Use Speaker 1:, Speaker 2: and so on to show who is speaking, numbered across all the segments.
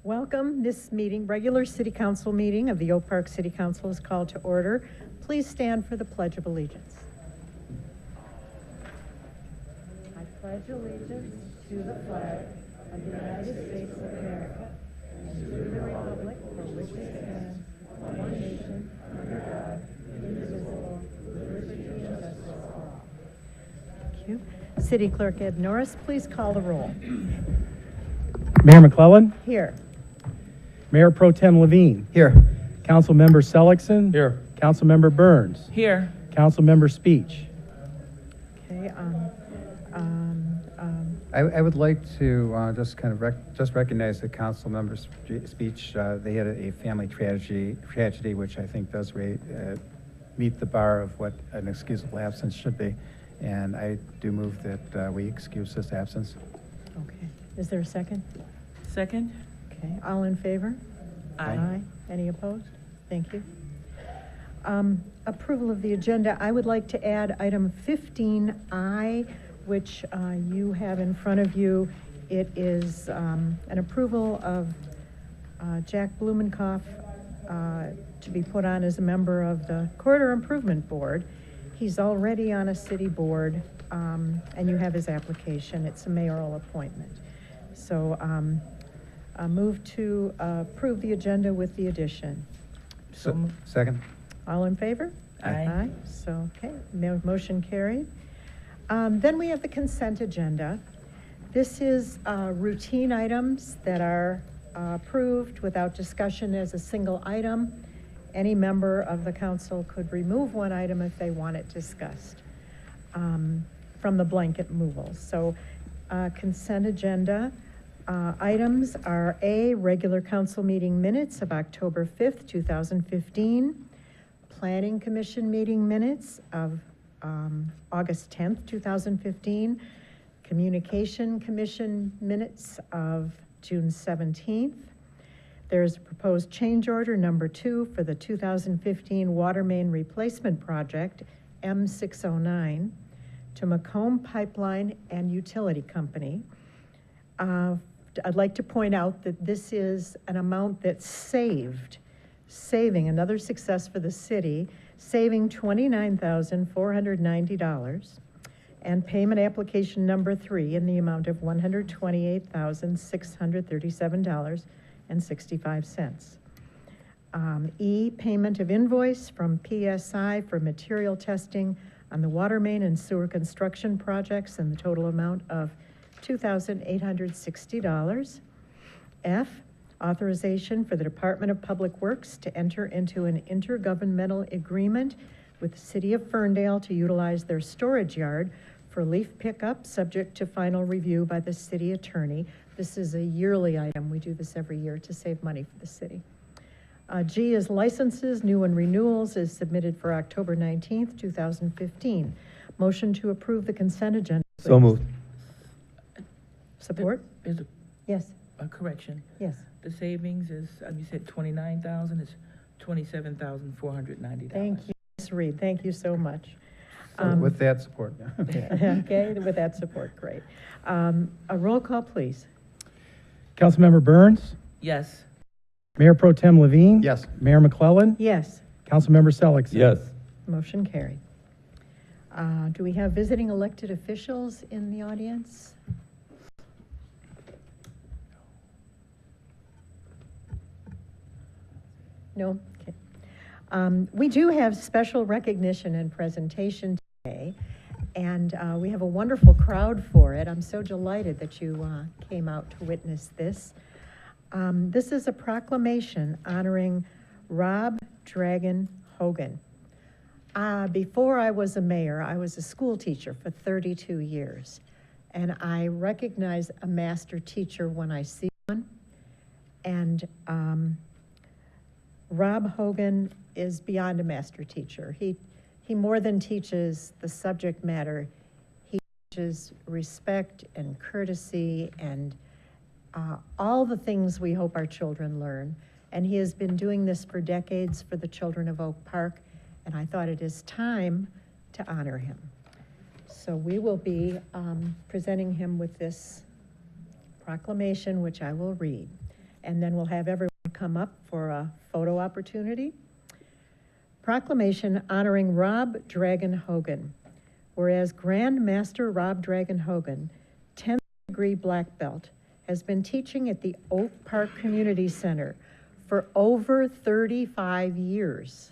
Speaker 1: Welcome. This meeting, regular City Council meeting of the Oak Park City Council is called to order. Please stand for the Pledge of Allegiance. I pledge allegiance to the flag of the United States of America and to the republic for which it stands, one nation, under God, indivisible, with liberty and justice for all. Thank you. City Clerk Ed Norris, please call the roll.
Speaker 2: Mayor McClellan.
Speaker 1: Here.
Speaker 2: Mayor Pro Tem Levine.
Speaker 3: Here.
Speaker 2: Councilmember Sellickson.
Speaker 3: Here.
Speaker 2: Councilmember Burns.
Speaker 4: Here.
Speaker 2: Councilmember Speech.
Speaker 1: Okay.
Speaker 3: I would like to just kind of recognize the council member's speech. They had a family tragedy, which I think does meet the bar of what an excusable absence should be. And I do move that we excuse this absence.
Speaker 1: Okay. Is there a second?
Speaker 4: Second.
Speaker 1: Okay. All in favor?
Speaker 4: Aye.
Speaker 1: Any opposed? Thank you. Approval of the agenda. I would like to add item 15I, which you have in front of you. It is an approval of Jack Blumenkoff to be put on as a member of the Corridor Improvement Board. He's already on a city board, and you have his application. It's a mayoral appointment. So move to approve the agenda with the addition.
Speaker 3: Second.
Speaker 1: All in favor?
Speaker 4: Aye.
Speaker 1: So, okay, motion carried. Then we have the consent agenda. This is routine items that are approved without discussion as a single item. Any member of the council could remove one item if they want it discussed from the blanket removals. So consent agenda items are A, regular council meeting minutes of October 5th, 2015, Planning Commission meeting minutes of August 10th, 2015, Communication Commission minutes of June 17th. There's a proposed change order number 2 for the 2015 water main replacement project, M609, to Macomb Pipeline and Utility Company. I'd like to point out that this is an amount that's saving another success for the city, saving $29,490, and payment application number 3 in the amount of $128,637.65. E, payment of invoice from PSI for material testing on the water main and sewer construction projects in the total amount of $2,860. F, authorization for the Department of Public Works to enter into an intergovernmental agreement with the City of Ferndale to utilize their storage yard for leaf pickup, subject to final review by the city attorney. This is a yearly item. We do this every year to save money for the city. G is licenses, new and renewals, is submitted for October 19th, 2015. Motion to approve the consent agenda, please.
Speaker 3: So moved.
Speaker 1: Support?
Speaker 4: Is
Speaker 1: Yes.
Speaker 4: a correction.
Speaker 1: Yes.
Speaker 4: The savings is, you said 29,000, it's $27,490.
Speaker 1: Thank you, Ms. Reed. Thank you so much.
Speaker 3: With that support.
Speaker 1: Okay, with that support, great. A roll call, please.
Speaker 2: Councilmember Burns.
Speaker 4: Yes.
Speaker 2: Mayor Pro Tem Levine.
Speaker 3: Yes.
Speaker 2: Mayor McClellan.
Speaker 1: Yes,
Speaker 2: Councilmember Sellickson.
Speaker 3: Yes.
Speaker 1: motion carried. Do we have visiting elected officials in the audience? No? Okay. We do have special recognition and presentation today, and we have a wonderful crowd for it. I'm so delighted that you came out to witness this. This is a proclamation honoring Rob Dragon Hogan. Before I was a mayor, I was a school teacher for 32 years, and I recognize a master teacher when I see one. And Rob Hogan is beyond a master teacher. He more than teaches the subject matter. He teaches respect and courtesy and all the things we hope our children learn. And he has been doing this for decades for the children of Oak Park, and I thought it is time to honor him. So we will be presenting him with this proclamation, which I will read. and then we'll have everyone come up for a photo opportunity. Proclamation honoring Rob Dragon Hogan. Whereas Grand Master Rob Dragon Hogan, 10th degree black belt, has been teaching at the Oak Park Community Center for over 35 years.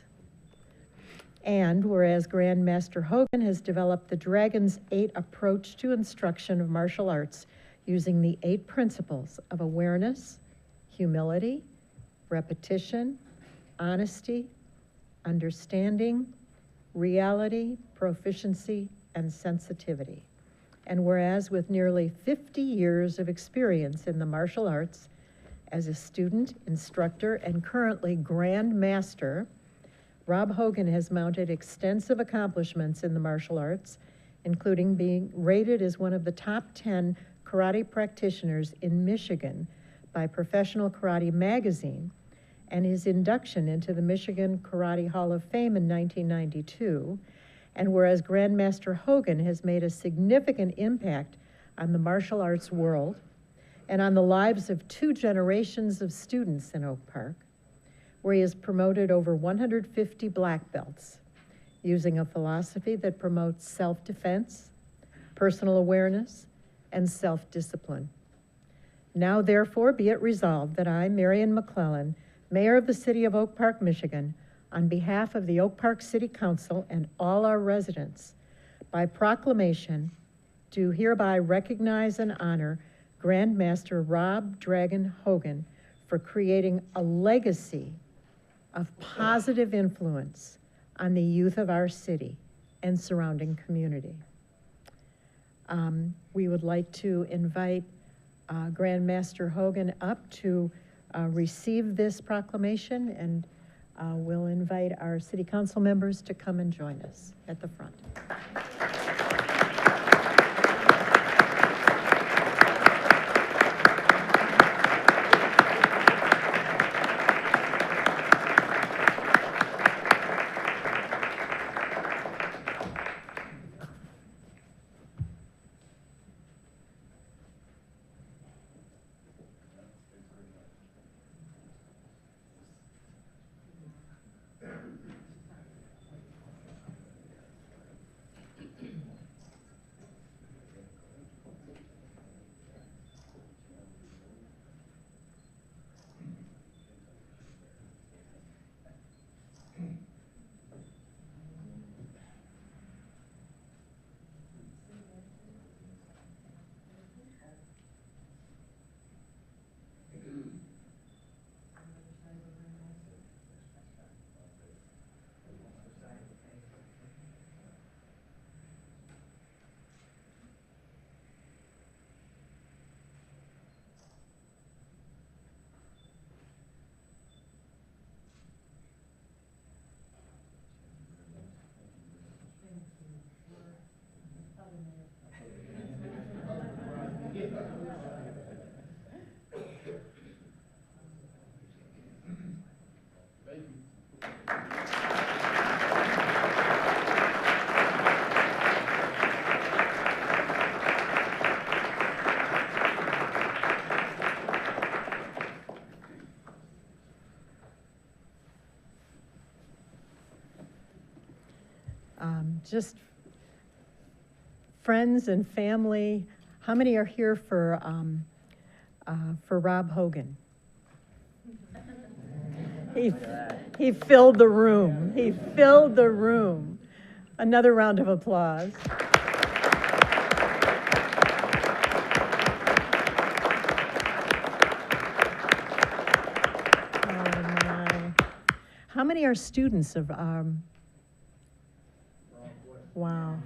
Speaker 1: And whereas Grand Master Hogan has developed the Dragon's 8 approach to instruction of martial arts using the 8 principles of awareness, humility, repetition, honesty, understanding, reality, proficiency, and sensitivity. And whereas with nearly 50 years of experience in the martial arts as a student, instructor, and currently Grand Master, Rob Hogan has mounted extensive accomplishments in the martial arts, including being rated as one of the top 10 karate practitioners in Michigan by Professional Karate Magazine, and his induction into the Michigan Karate Hall of Fame in 1992. And whereas Grandmaster Hogan has made a significant impact on the martial arts world and on the lives of 2 generations of students in Oak Park, where he has promoted over 150 black belts using a philosophy that promotes self-defense, personal awareness, and self-discipline. Now, therefore, be it resolved that I, Marion McClellan, Mayor of the City of Oak Park, Michigan, on behalf of the Oak Park City Council and all our residents, by proclamation, do hereby recognize and honor Grandmaster Rob Dragon Hogan for creating a legacy of positive influence on the youth of our city and surrounding community. We would like to invite Grandmaster Hogan up to receive this proclamation, and we'll invite our city council members to come and join us at the front. Just friends and family, how many are here for Rob Hogan? He filled the room. He filled the room. Another round of applause. Oh my. How many are students of wow.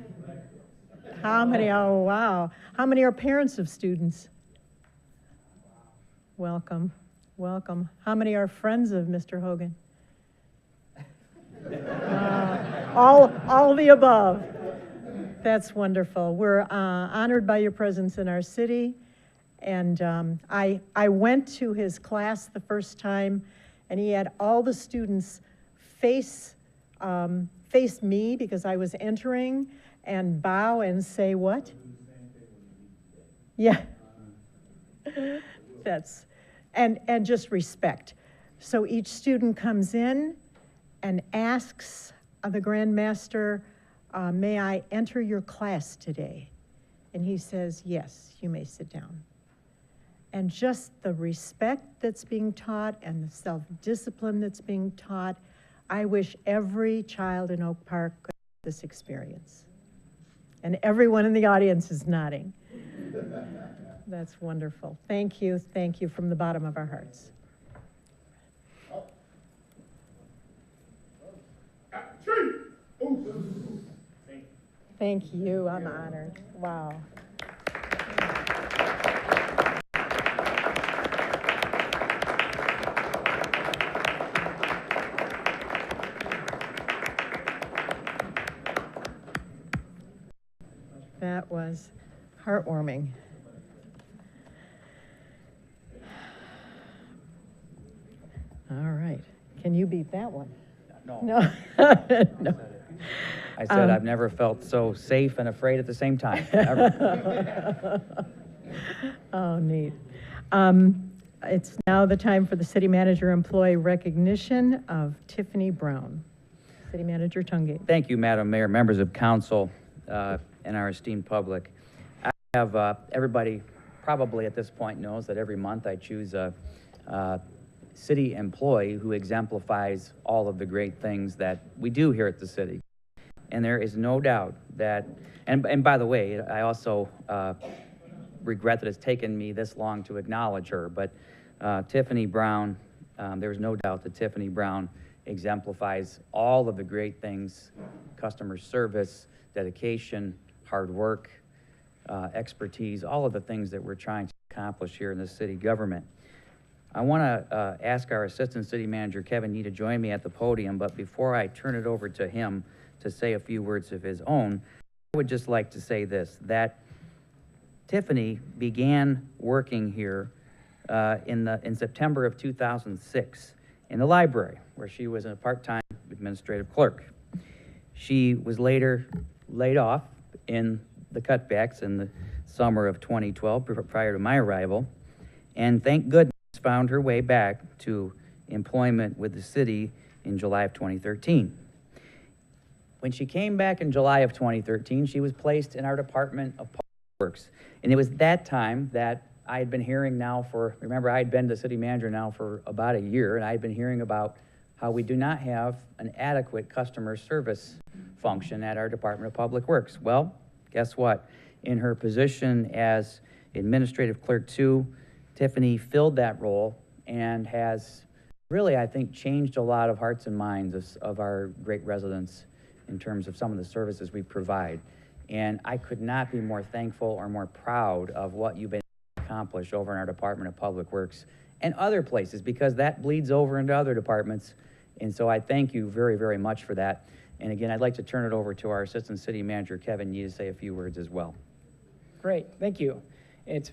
Speaker 1: How many, oh wow. How many are parents of students? Welcome, welcome. How many are friends of Mr. Hogan? All the above. That's wonderful. We're honored by your presence in our city. And I went to his class the first time, and he had all the students face me because I was entering, and bow and say what? Yeah. and just respect. So each student comes in and asks the Grand Master, may I enter your class today? And he says, yes, you may sit down. And just the respect that's being taught and the self-discipline that's being taught, I wish every child in Oak Park could have this experience. And everyone in the audience is nodding. That's wonderful. Thank you from the bottom of our hearts. Thank you, I'm honored. Wow. That was heartwarming. All right. Can you beat that one?
Speaker 5: No.
Speaker 1: No. No.
Speaker 5: I said I've never felt so safe and afraid at the same time, ever.
Speaker 1: Oh, neat. It's now the time for the city manager employee recognition of Tiffany Brown. City Manager Tungate.
Speaker 5: Thank you, Madam Mayor, members of council, and our esteemed public. I have, everybody probably at this point knows that every month I choose a city employee who exemplifies all of the great things that we do here at the city. And there is no doubt that, and by the way, I also regret that it's taken me this long to acknowledge her, but Tiffany Brown, there's no doubt that Tiffany Brown exemplifies all of the great things: customer service, dedication, hard work, expertise, all of the things that we're trying to accomplish here in the city government. I want to ask our Assistant City Manager, Kevin Yee, to join me at the podium, but before I turn it over to him to say a few words of his own, I would just like to say this, that Tiffany began working here in September of 2006 in the library, where she was a part-time administrative clerk. She was later laid off in the cutbacks in the summer of 2012, prior to my arrival, and thank goodness found her way back to employment with the city in July of 2013. When she came back in July of 2013, she was placed in our Department of Public Works. And it was that time that I had been hearing now for, remember, I had been the city manager now for about a year, and I had been hearing about how we do not have an adequate customer service function at our Department of Public Works. Well, guess what? In her position as Administrative Clerk 2, Tiffany filled that role and has really, I think, changed a lot of hearts and minds of our great residents in terms of some of the services we provide. And I could not be more thankful or more proud of what you've been able to accomplish over in our Department of Public Works and other places, because that bleeds over into other departments. And so I thank you very, very much for that. And again, I'd like to turn it over to our Assistant City Manager, Kevin Yee, to say a few words as well.
Speaker 6: Great, thank you. It's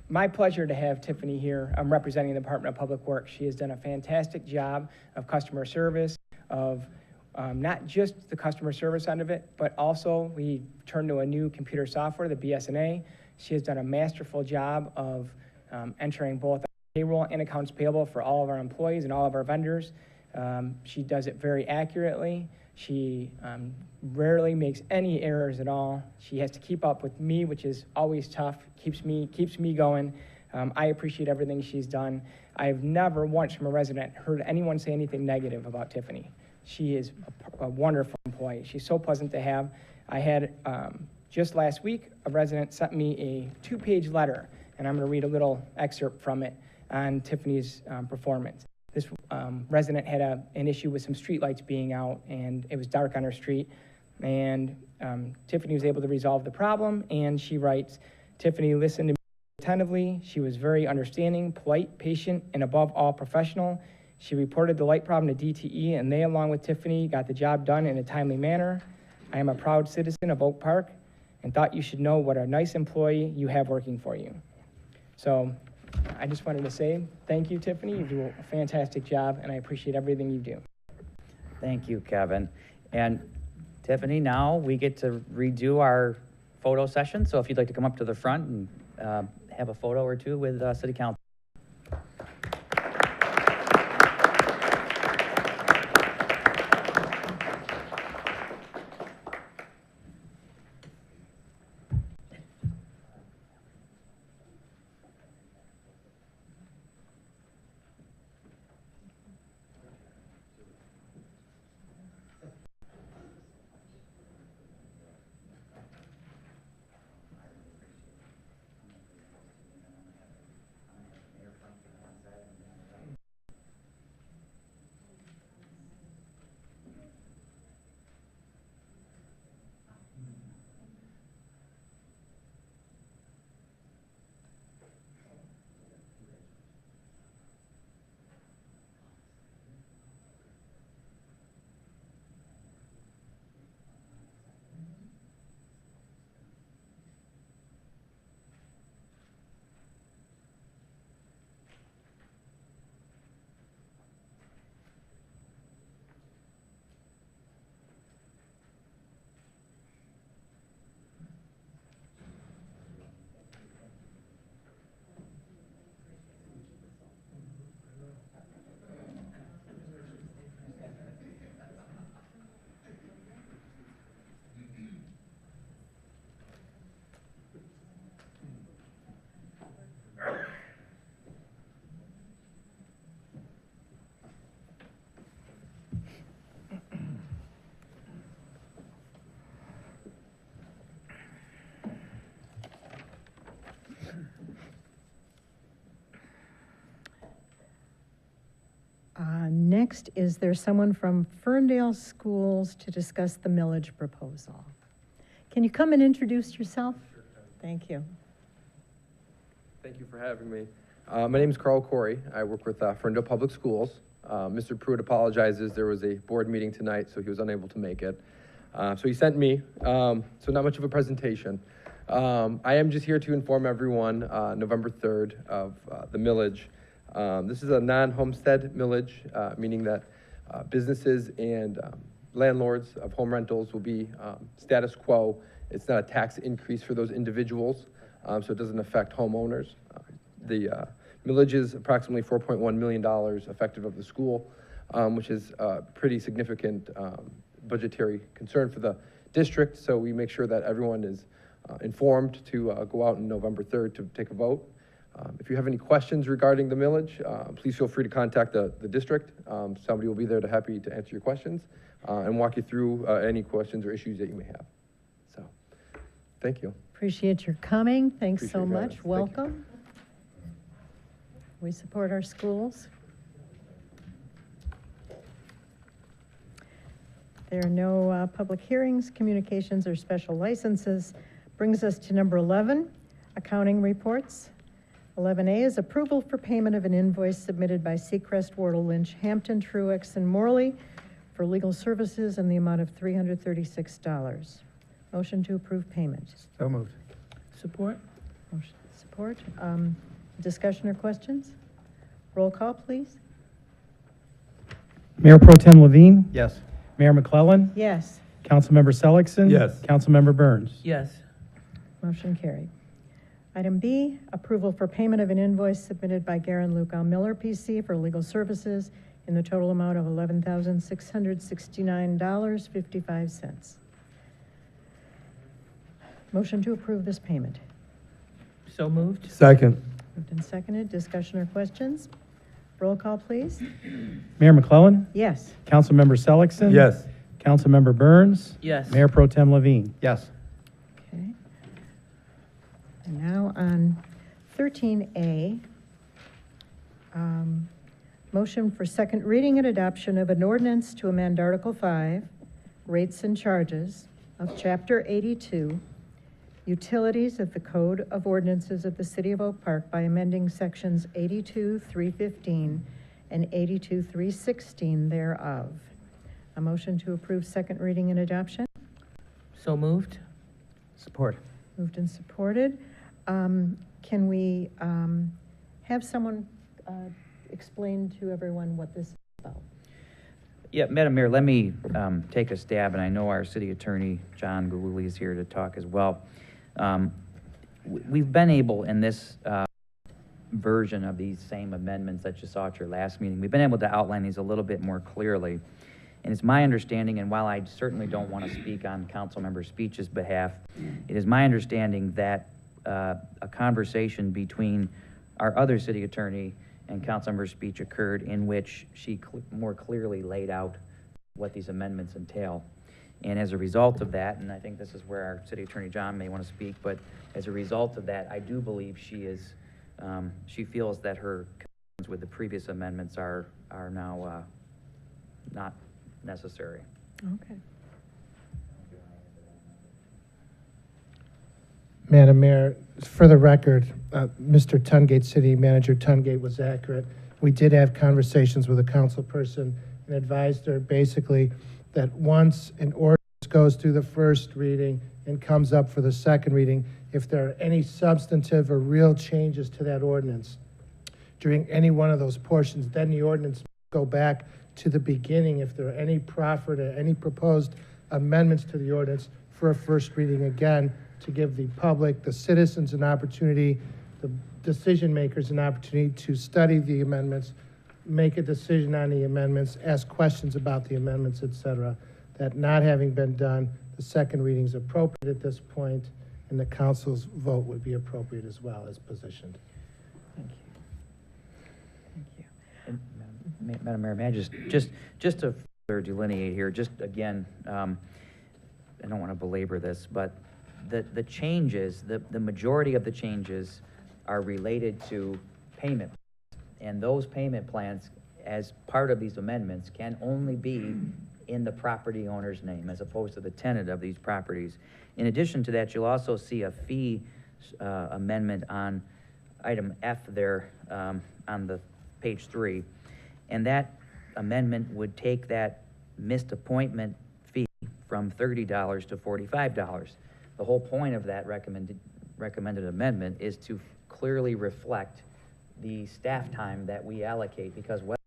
Speaker 6: my pleasure to have Tiffany here. I'm representing the Department of Public Works. She has done a fantastic job of customer service, of not just the customer service end of it, but also we turned to a new computer software, the BSNA. She has done a masterful job of entering both payroll and accounts payable for all of our employees and all of our vendors. She does it very accurately. She rarely makes any errors at all. She has to keep up with me, which is always tough, keeps me going. I appreciate everything she's done. I've never once from a resident heard anyone say anything negative about Tiffany. She is a wonderful employee. She's so pleasant to have. I had, just last week, a resident sent me a 2-page letter, and I'm going to read a little excerpt from it on Tiffany's performance. This resident had an issue with some streetlights being out, and it was dark on her street, and Tiffany was able to resolve the problem, and she writes, Tiffany listened to me attentively. She was very understanding, polite, patient, and above all professional. She reported the light problem to DTE, and they, along with Tiffany, got the job done in a timely manner. I am a proud citizen of Oak Park and thought you should know what a nice employee you have working for you. So I just wanted to say thank you, Tiffany. You do a fantastic job, and I appreciate everything you do.
Speaker 5: Thank you, Kevin. And Tiffany, now we get to redo our photo session. So if you'd like to come up to the front and have a photo or two with City Council.
Speaker 1: Next, is there someone from Ferndale Schools to discuss the millage proposal? Can you come and introduce yourself? Thank you.
Speaker 7: Thank you for having me. My name is Carl Corey. I work with Ferndale Public Schools. Mr. Pruitt apologizes. There was a board meeting tonight, so he was unable to make it. So he sent me, so not much of a presentation. I am just here to inform everyone November 3rd of the millage. This is a non-homestead millage, meaning that businesses and landlords of home rentals will be status quo. It's not a tax increase for those individuals, so it doesn't affect homeowners. The millage is approximately $4.1 million effective of the school, which is a pretty significant budgetary concern for the district, so we make sure that everyone is informed to go out on November 3rd to take a vote. If you have any questions regarding the millage, please feel free to contact the district. Somebody will be there happy to answer your questions and walk you through any questions or issues that you may have. So, thank you.
Speaker 1: Appreciate your coming. Thanks so
Speaker 7: Appreciate your
Speaker 1: much.
Speaker 7: guidance. Thank you.
Speaker 1: Welcome. We support our schools. There are no public hearings, communications, or special licenses. Brings us to number 11, accounting reports. 11A is approval for payment of an invoice submitted by Seacrest, Wardle, Lynch, Hampton, Truex, and Morley for legal services in the amount of $336. Motion to approve payment.
Speaker 3: So moved.
Speaker 4: Support?
Speaker 1: Motion support. Discussion or questions? Roll call, please.
Speaker 2: Mayor Pro Tem Levine,
Speaker 3: Yes.
Speaker 2: Mayor McClellan,
Speaker 1: Yes.
Speaker 2: Councilmember Selleckson.
Speaker 7: Yes.
Speaker 2: Councilmember Burns.
Speaker 4: Yes.
Speaker 1: Motion carried. Item B, approval for payment of an invoice submitted by Garen Lukow Miller, PC, for legal services in the total amount of $11,669.55. Motion to approve this payment.
Speaker 4: So moved?
Speaker 7: Second.
Speaker 1: Moved and seconded. Discussion or questions? Roll call, please.
Speaker 2: Mayor McClellan,
Speaker 1: Yes.
Speaker 2: Councilmember Selleckson.
Speaker 7: Yes.
Speaker 2: Councilmember Burns.
Speaker 4: Yes.
Speaker 2: Mayor Pro Tem Levine.
Speaker 3: Yes.
Speaker 1: Okay. And now on 13A, motion for second reading and adoption of an ordinance to amend Article 5, rates and charges of Chapter 82, utilities of the Code of Ordinances of the City of Oak Park by amending sections 82-315 and 82-316 thereof. A motion to approve second reading and adoption.
Speaker 4: So moved?
Speaker 3: Support.
Speaker 1: Moved and supported. Can we have someone explain to everyone what this is about?
Speaker 5: Yeah, Madam Mayor, let me take a stab, and I know our city attorney, John Gululi, is here to talk as well. We've been able, in this version of these same amendments that you saw at your last meeting, we've been able to outline these a little bit more clearly. And it's my understanding, and while I certainly don't want to speak on Councilmember Speech's behalf, it is my understanding that a conversation between our other city attorney and Councilmember Speech occurred in which she more clearly laid out what these amendments entail. And as a result of that, and I think this is where our city attorney John may want to speak, but as a result of that, I do believe she feels that her concerns with the previous amendments are now not necessary.
Speaker 1: Okay.
Speaker 8: Madam Mayor, for the record, Mr. Tungate, City Manager Tungate, was accurate. We did have conversations with a council person and advised her basically that once an ordinance goes through the first reading and comes up for the second reading, if there are any substantive or real changes to that ordinance during any one of those portions, then the ordinance must go back to the beginning if there are any proffered or any proposed amendments to the ordinance for a first reading again, to give the public, the citizens an opportunity, the decision makers an opportunity to study the amendments, make a decision on the amendments, ask questions about the amendments, et cetera. That not having been done, the second reading is appropriate at this point, and the council's vote would be appropriate as well as positioned.
Speaker 1: Thank you. Thank you.
Speaker 5: And, Madam Mayor, may I just to further delineate here, just again, I don't want to belabor this, but the changes, the majority of the changes are related to payment. And those payment plans, as part of these amendments, can only be in the property owner's name as opposed to the tenant of these properties. In addition to that, you'll also see a fee amendment on item F there on the page 3. And that amendment would take that missed appointment fee from $30 to $45. The whole point of that recommended amendment is to clearly reflect the staff time that we allocate, because whether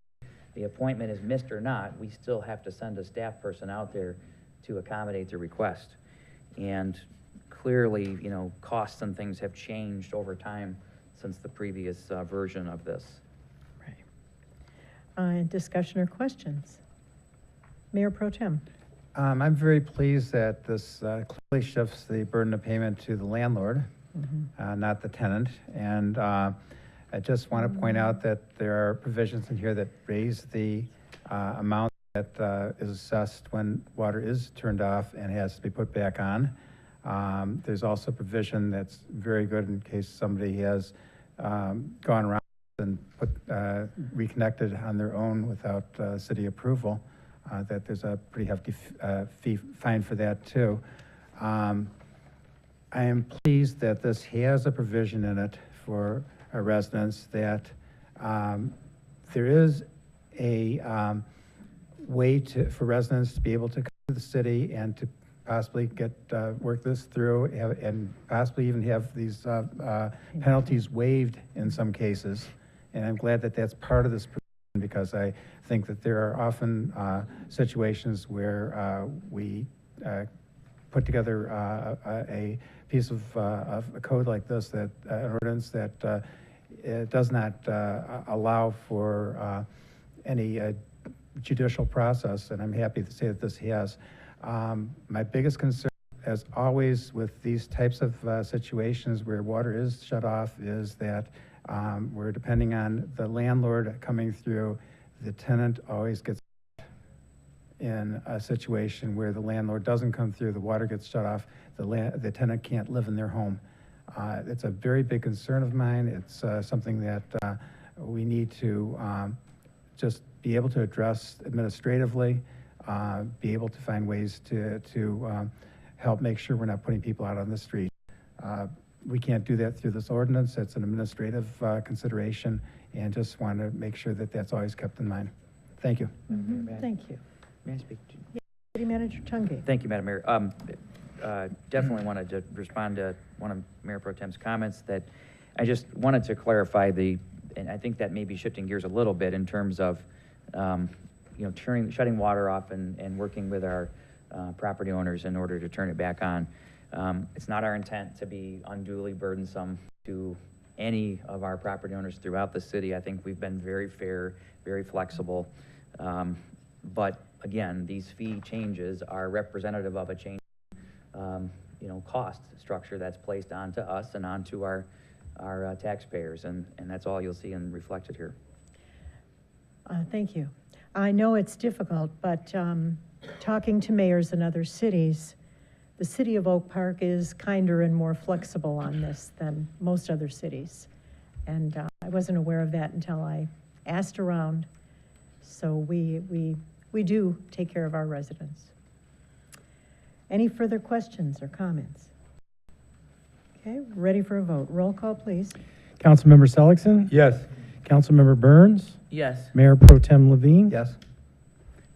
Speaker 5: the appointment is missed or not, we still have to send a staff person out there to accommodate the request. And clearly, you know, costs and things have changed over time since the previous version of this.
Speaker 1: Discussion or questions? Mayor Pro Tem.
Speaker 3: I'm very pleased that this clearly shifts the burden of payment to the landlord, not the tenant. And I just want to point out that there are provisions in here that raise the amount that is assessed when water is turned off and has to be put back on. There's also provision that's very good in case somebody has gone around and reconnected on their own without city approval, that there's a pretty hefty fine for that too. I am pleased that this has a provision in it for our residents that there is a way for residents to be able to come to the city and to possibly get work this through and possibly even have these penalties waived in some cases. And I'm glad that that's part of this provision, because I think that there are often situations where we put together a piece of a code like this, that an ordinance that it does not allow for any judicial process, and I'm happy to say that this has. My biggest concern, as always with these types of situations where water is shut off, is that we're depending on the landlord coming through. The tenant always gets in a situation where the landlord doesn't come through, the water gets shut off, the tenant can't live in their home. It's a very big concern of mine. It's something that we need to just be able to address administratively, be able to find ways to help make sure we're not putting people out on the street. We can't do that through this ordinance. It's an administrative consideration, and just want to make sure that that's always kept in mind. Thank you.
Speaker 1: Thank you.
Speaker 5: May I speak to?
Speaker 1: City Manager Tungate.
Speaker 5: Thank you, Madam Mayor. Definitely wanted to respond to one of Mayor Pro Tem's comments, that I just wanted to clarify and I think that may be shifting gears a little bit in terms of, you know, shutting water off and working with our property owners in order to turn it back on. It's not our intent to be unduly burdensome to any of our property owners throughout the city. I think we've been very fair, very flexible. But again, these fee changes are representative of a change, you know, cost structure that's placed onto us and onto our taxpayers, and that's all you'll see and reflected here.
Speaker 1: Thank you. I know it's difficult, but talking to mayors in other cities, the city of Oak Park is kinder and more flexible on this than most other cities. And I wasn't aware of that until I asked around. So we do take care of our residents. Any further questions or comments? Okay, ready for a vote. Roll call, please.
Speaker 2: Councilmember Seligson?
Speaker 3: Yes.
Speaker 2: Councilmember Burns?
Speaker 4: Yes.
Speaker 2: Mayor Pro Tem Levine?
Speaker 3: Yes.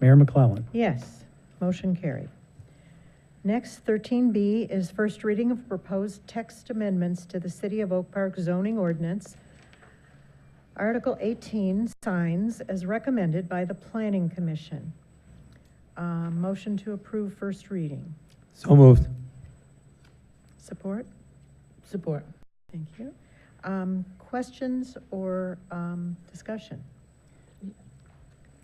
Speaker 2: Mayor McClellan?
Speaker 1: Yes, motion carried. Next, 13B is first reading of proposed text amendments to the City of Oak Park zoning ordinance, Article 18, signs, as recommended by the Planning Commission. Motion to approve first reading.
Speaker 2: So moved.
Speaker 1: Support?
Speaker 4: Support.
Speaker 1: Thank you. Questions or discussion?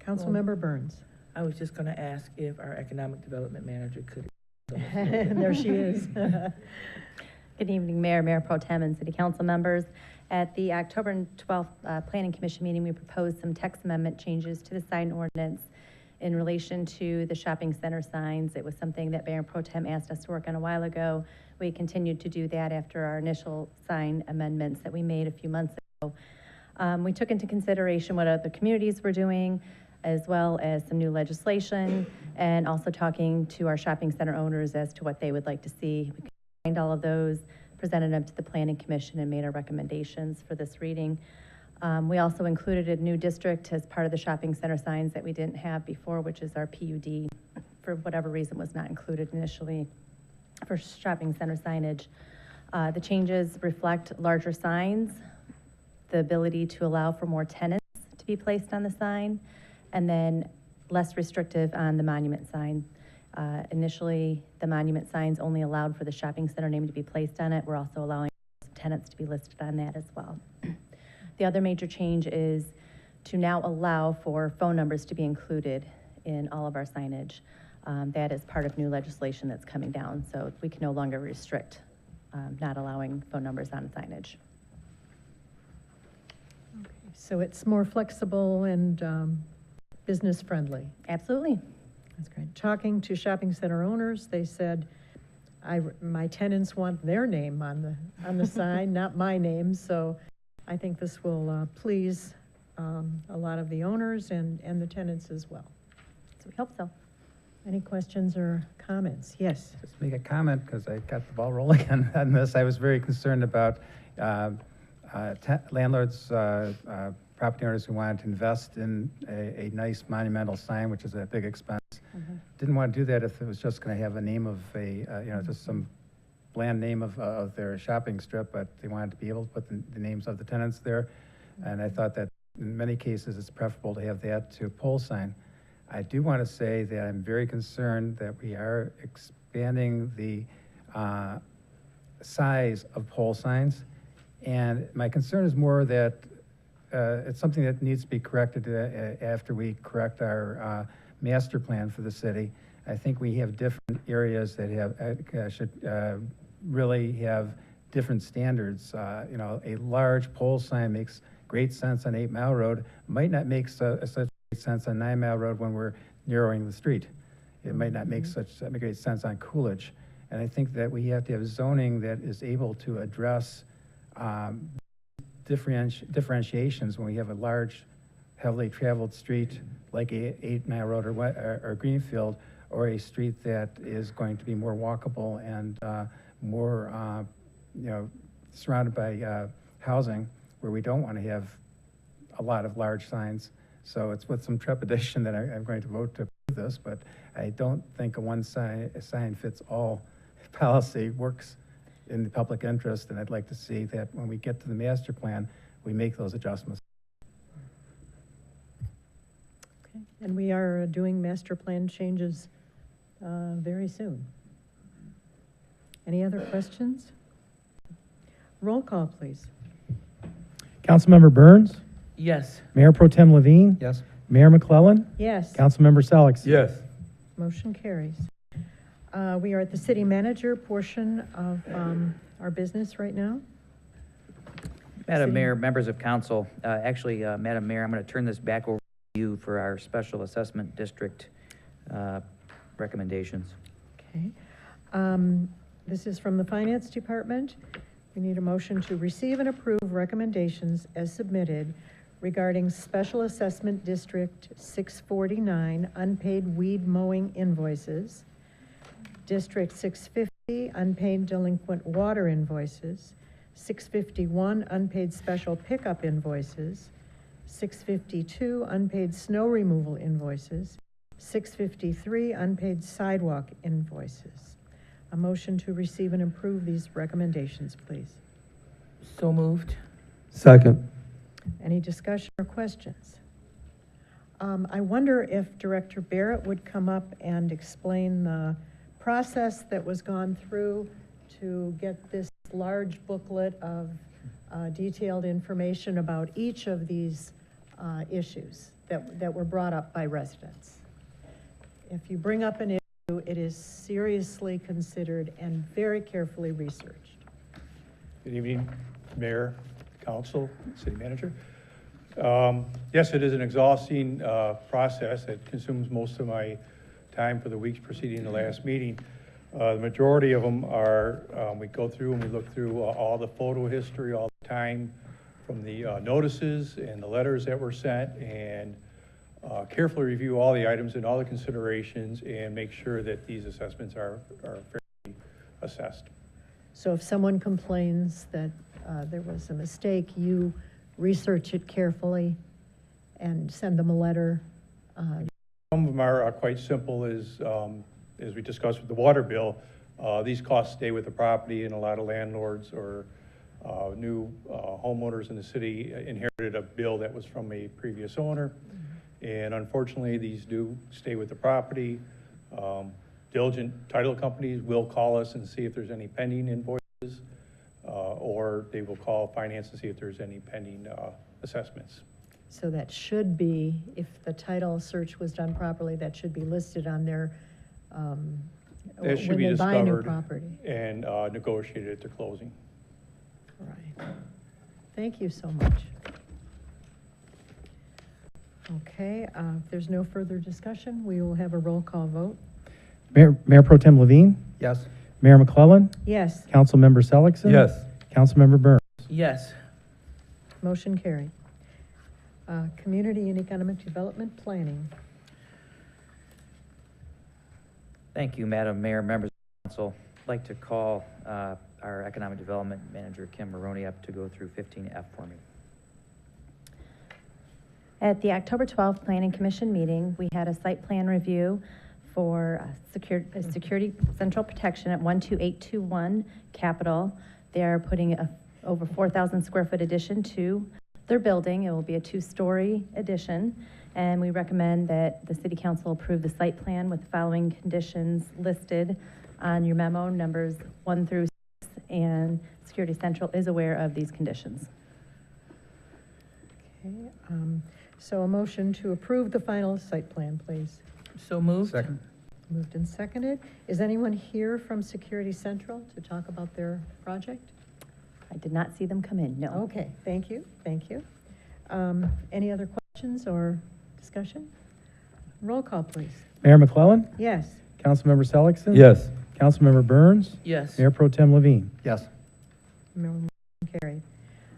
Speaker 1: Councilmember Burns.
Speaker 4: I was just going to ask if our economic development manager could.
Speaker 1: There she is.
Speaker 9: Good evening, Mayor, Mayor Pro Tem, and City Council members. At the October 12th Planning Commission meeting, we proposed some text amendment changes to the sign ordinance in relation to the shopping center signs. It was something that Mayor Pro Tem asked us to work on a while ago. We continued to do that after our initial sign amendments that we made a few months ago. We took into consideration what other communities were doing, as well as some new legislation, and also talking to our shopping center owners as to what they would like to see. We combined all of those, presented them to the Planning Commission, and made our recommendations for this reading. We also included a new district as part of the shopping center signs that we didn't have before, which is our PUD. For whatever reason, was not included initially for shopping center signage. The changes reflect larger signs, the ability to allow for more tenants to be placed on the sign, and then less restrictive on the monument sign. Initially, the monument signs only allowed for the shopping center name to be placed on it. We're also allowing tenants to be listed on that as well. The other major change is to now allow for phone numbers to be included in all of our signage. That is part of new legislation that's coming down, so we can no longer restrict not allowing phone numbers on signage.
Speaker 1: So it's more flexible and business-friendly.
Speaker 9: Absolutely.
Speaker 1: That's great. Talking to shopping center owners, they said, my tenants want their name on the sign, not my name, so I think this will please a lot of the owners and the tenants as well.
Speaker 9: So we hope so.
Speaker 1: Any questions or comments? Yes.
Speaker 3: Just make a comment, because I got the ball rolling on this. I was very concerned about landlords, property owners who wanted to invest in a nice monumental sign, which is a big expense. Didn't want to do that if it was just going to have a name of just some bland name of their shopping strip, but they wanted to be able to put the names of the tenants there. And I thought that in many cases it's preferable to have that to a pole sign. I do want to say that I'm very concerned that we are expanding the size of pole signs. And my concern is more that it's something that needs to be corrected after we correct our master plan for the city. I think we have different areas that should really have different standards. A large pole sign makes great sense on 8 Mile Road, might not make such great sense on 9 Mile Road when we're narrowing the street. It might not make such great sense on Coolidge. And I think that we have to have zoning that is able to address differentiations when we have a large, heavily traveled street like 8 Mile Road or Greenfield, or a street that is going to be more walkable and more, surrounded by housing, where we don't want to have a lot of large signs. So it's with some trepidation that I'm going to vote to approve this, but I don't think a sign fits all policy works in the public interest, and I'd like to see that when we get to the master plan, we make those adjustments.
Speaker 1: Okay. And we are doing master plan changes very soon. Any other questions? Roll call, please.
Speaker 2: Councilmember Burns,
Speaker 4: Yes.
Speaker 2: Mayor Pro Tem Levine,
Speaker 3: Yes?
Speaker 2: Mayor McClellan,
Speaker 1: Yes.
Speaker 2: Councilmember Selleck.
Speaker 10: Yes.
Speaker 1: Motion carries. We are at the city manager portion of our business right now.
Speaker 5: Madam
Speaker 1: City-
Speaker 5: Mayor, members of council, Madam Mayor, I'm going to turn this back over to you for our special assessment district recommendations.
Speaker 1: Okay. This is from the Finance Department. We need a motion to receive and approve recommendations as submitted regarding Special Assessment District 649 unpaid weed mowing invoices, District 650 unpaid delinquent water invoices, 651 unpaid special pickup invoices, 652 unpaid snow removal invoices, 653 unpaid sidewalk invoices. A motion to receive and approve these recommendations, please.
Speaker 4: So moved.
Speaker 10: Second.
Speaker 1: Any discussion or questions? I wonder if Director Barrett would come up and explain the process that was gone through to get this large booklet of detailed information about each of these issues that were brought up by residents. If you bring up an issue, it is seriously considered and very carefully researched.
Speaker 10: Good evening, Mayor, Council, City Manager. Yes, it is an exhausting process. It consumes most of my time for the weeks preceding the last meeting. The majority of them are, we go through and we look through all the photo history, all the time notices and the letters that were sent, and carefully review all the items and all the considerations and make sure that these assessments are fairly assessed.
Speaker 1: So if someone complains that there was a mistake, you research it carefully and send them a letter?
Speaker 10: Some of them are quite simple, as we discussed with the water bill. These costs stay with the property, and a lot of landlords or new homeowners in the city inherited a bill that was from a previous owner. And unfortunately, these do stay with the property. Diligent title companies will call us and see if there's any pending invoices, or they will call finance to see if there's any pending assessments.
Speaker 1: So that should be, if the title search was done properly, that should be listed on their,
Speaker 10: That should
Speaker 1: when
Speaker 10: be
Speaker 1: they buy new
Speaker 10: discovered
Speaker 1: property.
Speaker 10: and negotiated at the closing.
Speaker 1: Right. Thank you so much. Okay, if there's no further discussion, we will have a roll call vote.
Speaker 2: Mayor Pro Tem Levine,
Speaker 3: Yes.
Speaker 2: Mayor McClellan,
Speaker 1: Yes,
Speaker 2: Councilmember Seligson. Councilmember Burns.
Speaker 4: Yes.
Speaker 1: motion carried. Community and Economic Development Planning.
Speaker 5: Thank you, Madam Mayor, members of the council. I'd like to call our Economic Development Manager, Kim Maroney, up to go through 15F for me.
Speaker 9: At the October 12th Planning Commission meeting, we had a site plan review for security central protection at 12821 Capitol. They are putting a over 4,000 square foot addition to their building. It will be a 2-story addition, and we recommend that the City Council approve the site plan with the following conditions listed on your memo, numbers 1 through 6, and Security Central is aware of these conditions.
Speaker 1: Okay, so a motion to approve the final site plan, please.
Speaker 4: So moved.
Speaker 3: Second.
Speaker 1: Moved and seconded. Is anyone here from Security Central to talk about their project?
Speaker 9: I did not see them come in, no.
Speaker 1: Okay, thank you, thank you. Any other questions or discussion? Roll call, please.
Speaker 2: Mayor McClellan,
Speaker 1: Yes,
Speaker 2: Councilmember Seligson.
Speaker 3: Yes.
Speaker 2: Councilmember Burns,
Speaker 4: Yes.
Speaker 2: Mayor Pro Tem Levine.
Speaker 3: Yes.
Speaker 1: motion carried.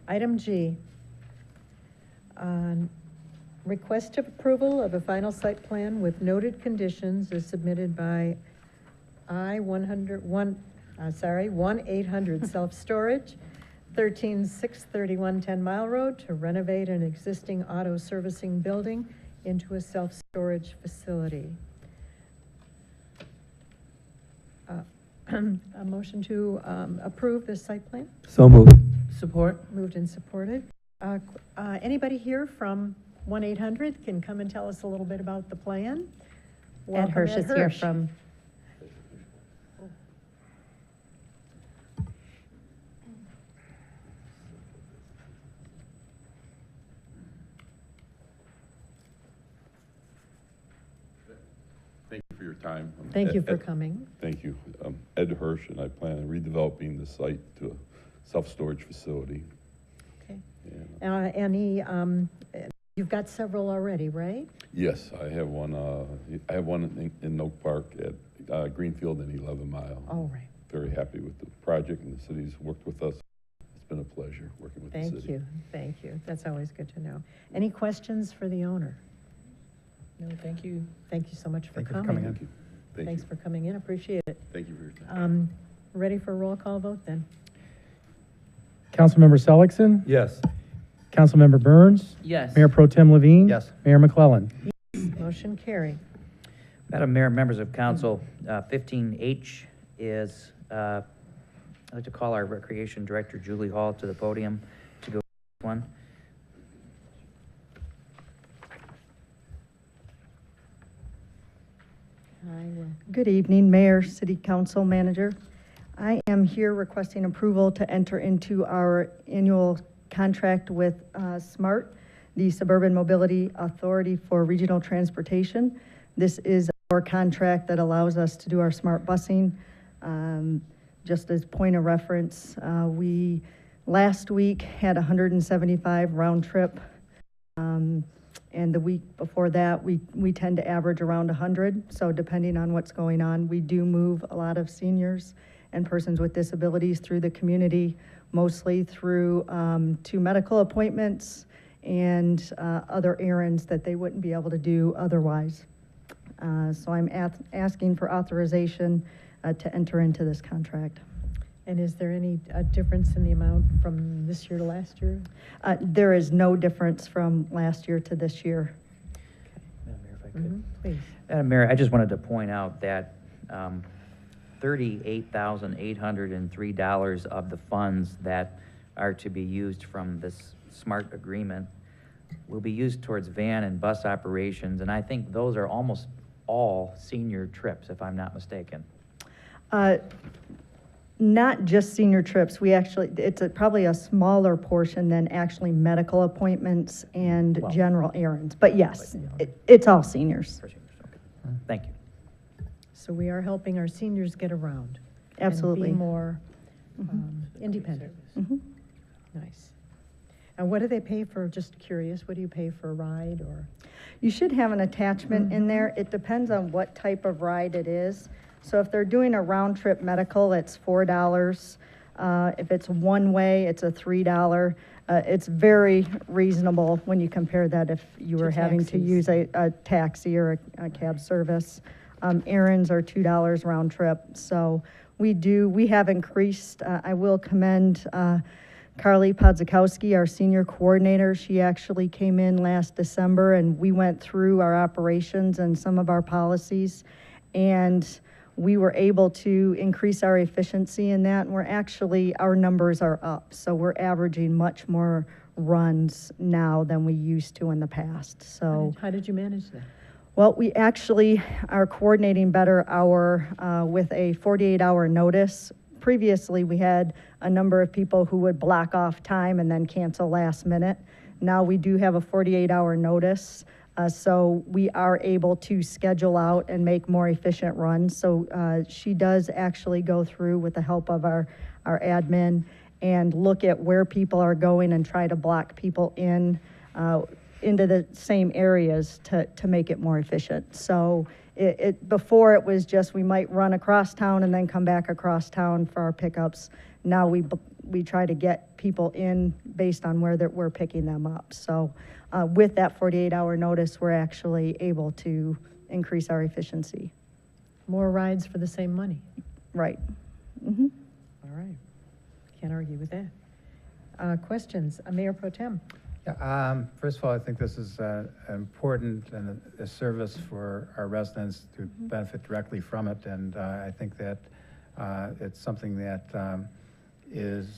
Speaker 1: Item G, request of approval of a final site plan with noted conditions is submitted by 1-800 Self-Storage, 13631 10 Mile Road, to renovate an existing auto servicing building into a self-storage facility. A motion to approve this site plan?
Speaker 3: So moved.
Speaker 4: Support.
Speaker 1: Moved and supported. Anybody here from 1-800 can come and tell us a little bit about the plan?
Speaker 9: Ed
Speaker 1: Welcome,
Speaker 9: Hirsch is here
Speaker 1: Hirsch.
Speaker 9: from,
Speaker 11: Thank you for your time.
Speaker 1: Thank you for
Speaker 11: Ed-
Speaker 1: coming.
Speaker 11: Thank you. I'm Ed Hirsch, and I plan on redeveloping the site to a self-storage facility.
Speaker 1: Okay.
Speaker 11: And,
Speaker 1: You've got several already, right?
Speaker 11: yes, I have one in Oak Park at Greenfield and 11 Mile.
Speaker 1: All right.
Speaker 11: Very happy with the project, and the city's worked with us. It's been a pleasure working with the city.
Speaker 1: Thank you, thank you. That's always good to know. Any questions for the owner?
Speaker 4: No, thank you.
Speaker 1: Thank you so much for
Speaker 3: Thank you for
Speaker 1: coming.
Speaker 3: coming in.
Speaker 11: Thank you. Thank
Speaker 1: Thanks
Speaker 11: you.
Speaker 1: for coming in, appreciate it.
Speaker 11: Thank you for your time.
Speaker 1: Ready for a roll call vote then?
Speaker 2: Councilmember Seligson.
Speaker 3: Yes.
Speaker 2: Councilmember Burns,
Speaker 4: Yes.
Speaker 2: Mayor Pro Tem Levine.
Speaker 3: Yes.
Speaker 2: Mayor McClellan.
Speaker 1: Motion carried.
Speaker 5: Madam Mayor, members of council, 15H is, I'd like to call our Recreation Director, Julie Hall, to the podium to go through this one.
Speaker 1: I will.
Speaker 12: Good evening, Mayor, City Council, Manager. I am here requesting approval to enter into our annual contract with SMART, the Suburban Mobility Authority for Regional Transportation. This is our contract that allows us to do our smart busing. Just as point of reference, we last week had 175 round trip. And the week before that, we tend to average around 100. So depending on what's going on, we do move a lot of seniors and persons with disabilities through the community mostly through 2 medical appointments and other errands that they wouldn't be able to do otherwise. So I'm asking for authorization to enter into this contract.
Speaker 1: And is there any difference in the amount from this year to last year?
Speaker 12: There is no difference from last year to this year.
Speaker 5: Madam Mayor, if I could.
Speaker 1: Please.
Speaker 5: Madam Mayor, I just wanted to point out that $38,803 of the funds that are to be used from this SMART agreement will be used towards van and bus operations, and I think those are almost all senior trips, if I'm not mistaken.
Speaker 12: Not just senior trips. We actually, it's probably a smaller portion than actually medical appointments and
Speaker 5: Well,
Speaker 12: general errands. But yes, it's all seniors.
Speaker 5: For seniors, okay. Thank you.
Speaker 1: So we are helping our seniors get around.
Speaker 12: Absolutely.
Speaker 1: And be more independent.
Speaker 12: Mhm.
Speaker 1: Nice. And what do they pay for, just curious, what do you pay for a ride or?
Speaker 12: You should have an attachment in there. It depends on what type of ride it is. So if they're doing a round-trip medical, it's $4. If it's one-way, it's a $3. It's very reasonable when you compare that if you were having to
Speaker 1: taxis.
Speaker 12: use a taxi or a cab service. Errands are $2 round trip. So we have increased. I will commend Carly Podzakowski, our senior coordinator. She actually came in last December and we went through our operations and some of our policies, and we were able to increase our efficiency in that, and our numbers are up. So we're averaging much more runs now than we used to in the past. So,
Speaker 1: How did you manage that?
Speaker 12: well, we actually are coordinating better with a 48-hour notice. Previously, we had a number of people who would block off time and then cancel last minute. Now we do have a 48-hour notice. So we are able to schedule out and make more efficient runs. So she does actually go through with the help of our admin and look at where people are going and try to block people into the same areas to make it more efficient. So before it was just we might run across town and then come back across town for our pickups. Now we try to get people in based on where we're picking them up. So with that 48-hour notice, we're actually able to increase our efficiency.
Speaker 1: More rides for the same money.
Speaker 12: Right. Mm-hmm.
Speaker 1: All right. Can't argue with that. Questions? Mayor Pro Tem.
Speaker 3: Yeah, first of all, I think this is important and a service for our residents to benefit directly from it, and I think that it's something that is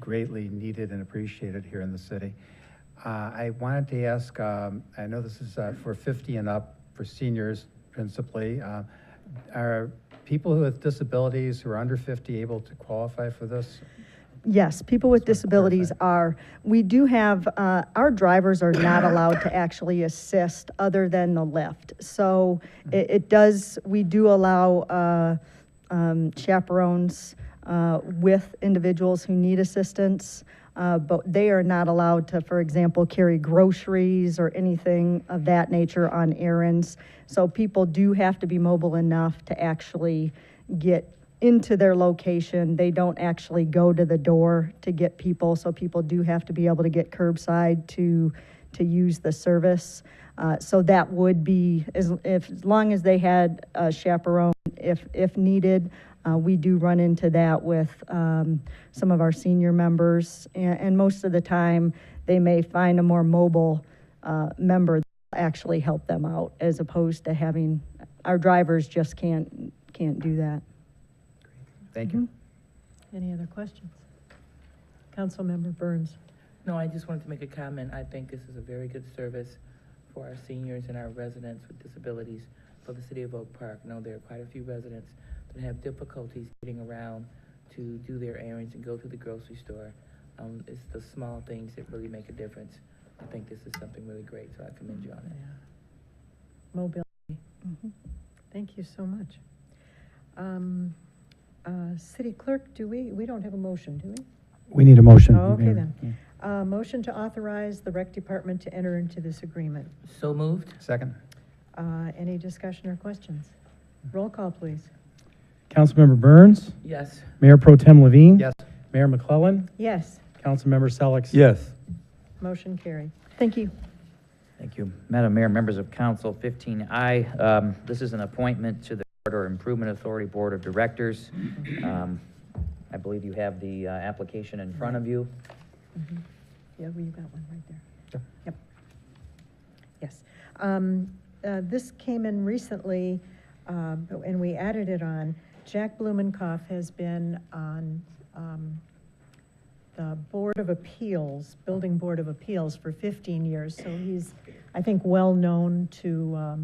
Speaker 3: greatly needed and appreciated here in the city. I wanted to ask, I know this is for 50 and up, for seniors principally. Are people with disabilities who are under 50 able to qualify for this?
Speaker 12: Yes, people with disabilities are. We do have, our drivers are not allowed to actually assist other than the lift. So we do allow chaperones with individuals who need assistance, but they are not allowed to, for example, carry groceries or anything of that nature on errands. So people do have to be mobile enough to actually get into their location. They don't actually go to the door to get people, so people do have to be able to get curbside to use the service. So that would be, as long as they had a chaperone, if needed. We do run into that with some of our senior members, and most of the time, they may find a more mobile member that will actually help them out, as opposed to having, our drivers just can't do that.
Speaker 3: Thank you.
Speaker 1: Any other questions? Councilmember Burns.
Speaker 4: No, I just wanted to make a comment. I think this is a very good service for our seniors and our residents with disabilities for the city of Oak Park. I know there are quite a few residents that have difficulties getting around to do their errands and go to the grocery store. It's the small things that really make a difference. I think this is something really great, so I commend you on it.
Speaker 1: Mobility. Thank you so much. City Clerk, we don't have a motion, do we?
Speaker 2: We need a motion.
Speaker 1: Oh, okay
Speaker 2: Mayor.
Speaker 1: then. Motion to authorize the Rec Department to enter into this agreement.
Speaker 4: So moved?
Speaker 3: Second?
Speaker 1: Any discussion or questions? Roll call, please.
Speaker 2: Councilmember Burns,
Speaker 4: Yes.
Speaker 2: Mayor Pro Tem Levine.
Speaker 3: Yes.
Speaker 2: Mayor McClellan,
Speaker 1: Yes,
Speaker 2: Councilmember Selleck.
Speaker 10: Yes.
Speaker 1: motion carried.
Speaker 12: Thank you.
Speaker 5: Thank you. Madam Mayor, members of council, 15I, this is an appointment to the Corridor Improvement Authority Board of Directors. I believe you have the application in front of you.
Speaker 1: Yeah, well, you got one right there. Yep. Yes. This came in recently, and we added it on. Jack Blumenkoff has been on the Board of Appeals, Building Board of Appeals for 15 years, so he's, I think, well-known to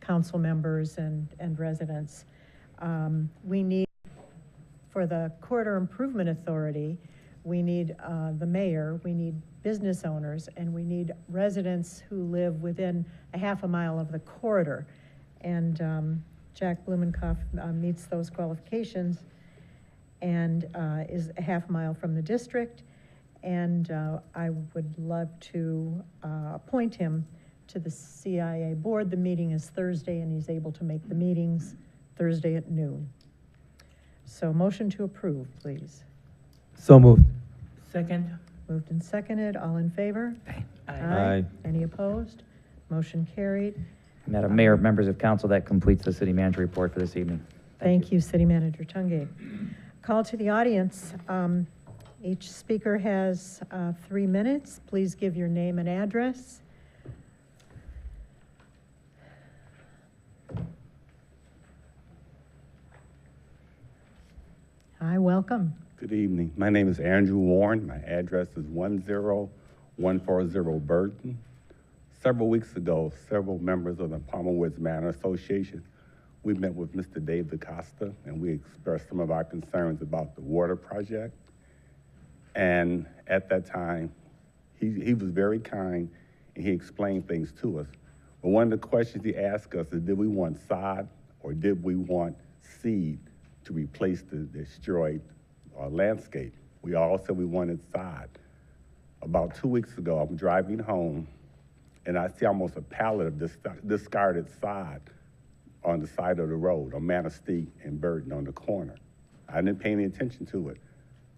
Speaker 1: council members and residents. We need, for the Corridor Improvement Authority, we need the mayor, we need business owners, and we need residents who live within a half a mile of the corridor. And Jack Blumenkoff meets those qualifications and is a half mile from the district. And I would love to appoint him to the CIA board. The meeting is Thursday, and he's able to make the meetings Thursday at noon. So motion to approve, please.
Speaker 10: So moved.
Speaker 4: Second?
Speaker 1: Moved and seconded, all in favor?
Speaker 4: Aye.
Speaker 1: Any opposed? Motion carried.
Speaker 5: Madam Mayor, members of council, that completes the city manager report for this evening.
Speaker 1: Thank you, City Manager Tungate. Call to the audience. Each speaker has 3 minutes. Please give your name and address. Hi, welcome.
Speaker 13: Good evening. My name is Andrew Warren. My address is 10140 Burton. Several weeks ago, several members of the Palmer Woods Manor Association, we met with Mr. Dave DaCosta, and we expressed some of our concerns about the water project. And at that time, he was very kind, and he explained things to us. But one of the questions he asked us is, did we want sod or did we want seed to replace the destroyed landscape? We all said we wanted sod. About 2 weeks ago, I'm driving home, and I see almost a pallet of discarded sod on the side of the road on Manistee and Burton on the corner. I didn't pay any attention to it.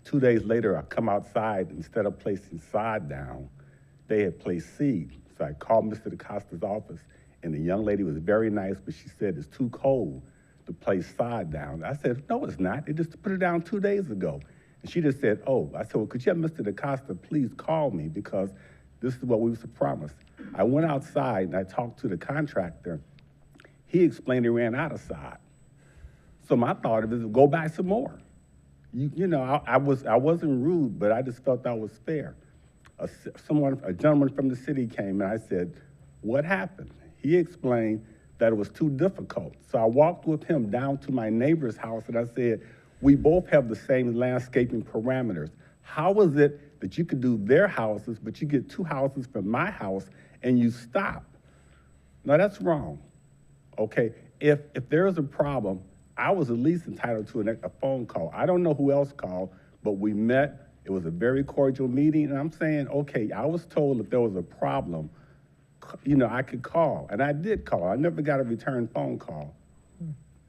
Speaker 13: 2 days later, I come outside, instead of placing sod down, they had placed seed. So I called Mr. DaCosta's office, and the young lady was very nice, but she said it's too cold to place sod down. I said, no, it's not. They just put it down 2 days ago. And she just said, oh. I said, well, could you have Mr. DaCosta please call me, because this is what we were promised. I went outside and I talked to the contractor. He explained he ran out of sod. So my thought of it is go buy some more. You know, I wasn't rude, but I just felt that was fair. A gentleman from the city came and I said, what happened? He explained that it was too difficult. So I walked with him down to my neighbor's house and I said, we both have the same landscaping parameters. How is it that you could do their houses, but you get 2 houses from my house and you stop? Now that's wrong, okay? If there is a problem, I was at least entitled to a phone call. I don't know who else called, but we met. It was a very cordial meeting, and I'm saying, okay, I was told if there was a problem, you know, I could call, and I did call. I never got a return phone call.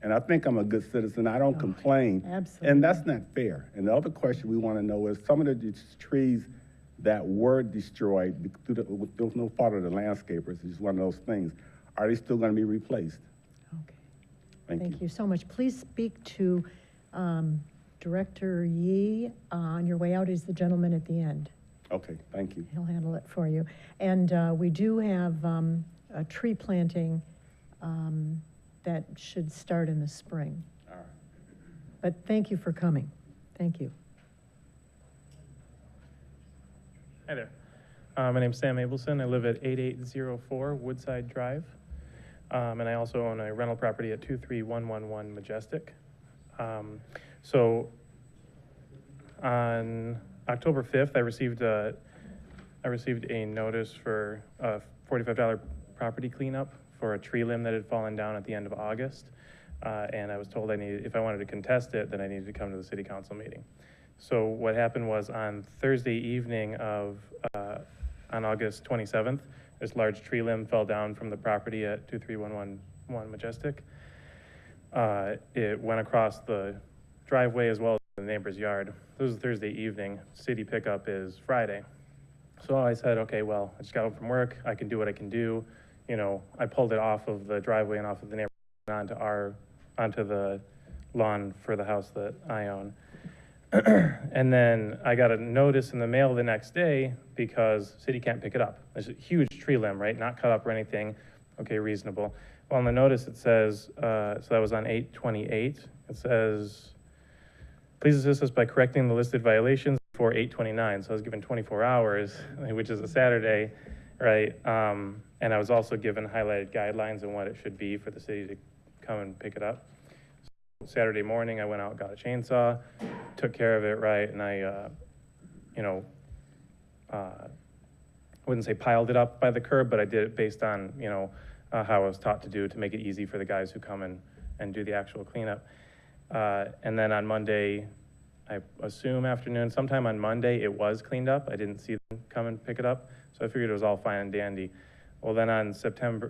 Speaker 13: And I think I'm a good citizen. I don't complain.
Speaker 1: Absolutely.
Speaker 13: And that's not fair. And the other question we want to know is some of the trees that were destroyed with no fault of the landscapers, it's just one of those things, are they still going to be replaced?
Speaker 1: Okay.
Speaker 13: Thank
Speaker 1: you so much. Please speak to Director Yee. On your way out is the gentleman at the end.
Speaker 13: Okay, thank you.
Speaker 1: He'll handle it for you. And we do have a tree planting that should start in the spring.
Speaker 13: All right.
Speaker 1: But thank you for coming. Thank you.
Speaker 14: Hi there. My name's Sam Abelson. I live at 8804 Woodside Drive. And I also own a rental property at 23111 Majestic. So on October 5th, I received a notice for a $45 property cleanup for a tree limb that had fallen down at the end of August. And I was told if I wanted to contest it, then I needed to come to the city council meeting. So what happened was on Thursday evening on August 27th, this large tree limb fell down from the property at 23111 Majestic. It went across the driveway as well as in the neighbor's yard. This was Thursday evening. City pickup is Friday. So I said, okay, well, I just got home from work. I can do what I can do. You know, I pulled it off of the driveway and off of the neighborhood onto the lawn for the house that I own. And then I got a notice in the mail the next day because city can't pick it up. There's a huge tree limb, right? Not cut up or anything. Okay, reasonable. Well, on the notice it says, so that was on 8/28. It says, please assist us by correcting the listed violations before 8/29. So I was given 24 hours, which is a Saturday, right? And I was also given highlighted guidelines on what it should be for the city to come and pick it up. Saturday morning, I went out, got a chainsaw, took care of it, right, and I, I wouldn't say piled it up by the curb, but I did it based on, how I was taught to do to make it easy for the guys who come and do the actual cleanup. And then on Monday, I assume afternoon, sometime on Monday, it was cleaned up. I didn't see them come and pick it up, so I figured it was all fine and dandy. Well, then on October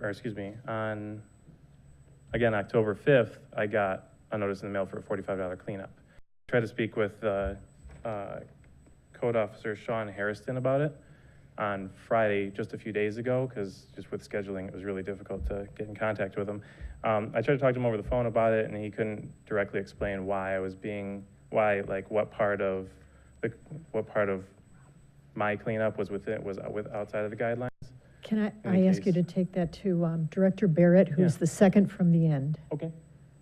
Speaker 14: 5th, I got a notice in the mail for a $45 cleanup. I tried to speak with Code Officer Sean Harrison about it on Friday, just a few days ago, because just with scheduling, it was really difficult to get in contact with him. I tried to talk to him over the phone about it, and he couldn't directly explain why I was what part of my cleanup was outside of the guidelines.
Speaker 1: Can I ask you to take that to Director Barrett, who's the second from the end?
Speaker 14: Okay.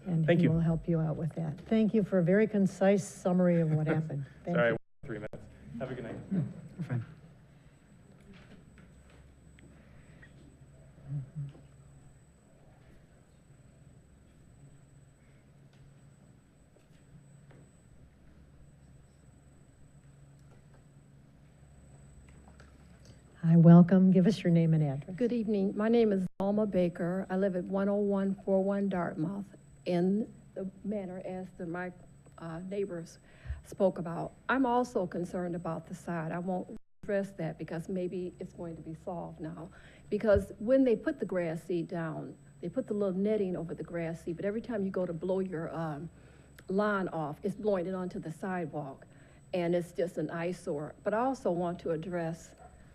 Speaker 1: And
Speaker 14: Thank
Speaker 1: he
Speaker 14: you.
Speaker 1: will help you out with that. Thank you for a very concise summary of what happened. Thank
Speaker 14: Sorry,
Speaker 1: you.
Speaker 14: 3 minutes. Have a good night.
Speaker 3: You're fine.
Speaker 1: Hi, welcome. Give us your name and address.
Speaker 15: Good evening. My name is Alma Baker. I live at 10141 Dartmouth in the manner as my neighbors spoke about. I'm also concerned about the side. I won't address that because maybe it's going to be solved now. Because when they put the grass seed down, they put the little netting over the grass seed, but every time you go to blow your lawn off, it's blowing it onto the sidewalk, and it's just an eyesore. But I also want to address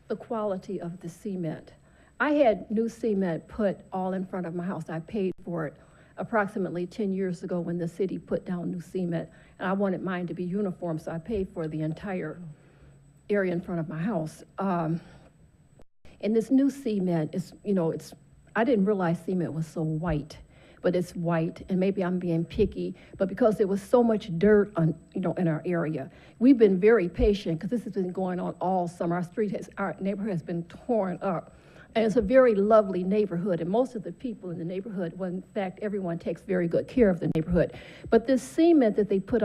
Speaker 15: the quality of the cement. I had new cement put all in front of my house. I paid for it approximately 10 years ago when the city put down new cement, and I wanted mine to be uniform, so I paid for the entire area in front of my house. And this new cement is, I didn't realize cement was so white, but it's white, and maybe I'm being picky, but because there was so much dirt on, in our area, we've been very patient because this has been going on all summer. Our neighborhood has been torn up, and it's a very lovely neighborhood, and most of the people in the neighborhood, well, in fact, everyone takes very good care of the neighborhood. But this cement that they put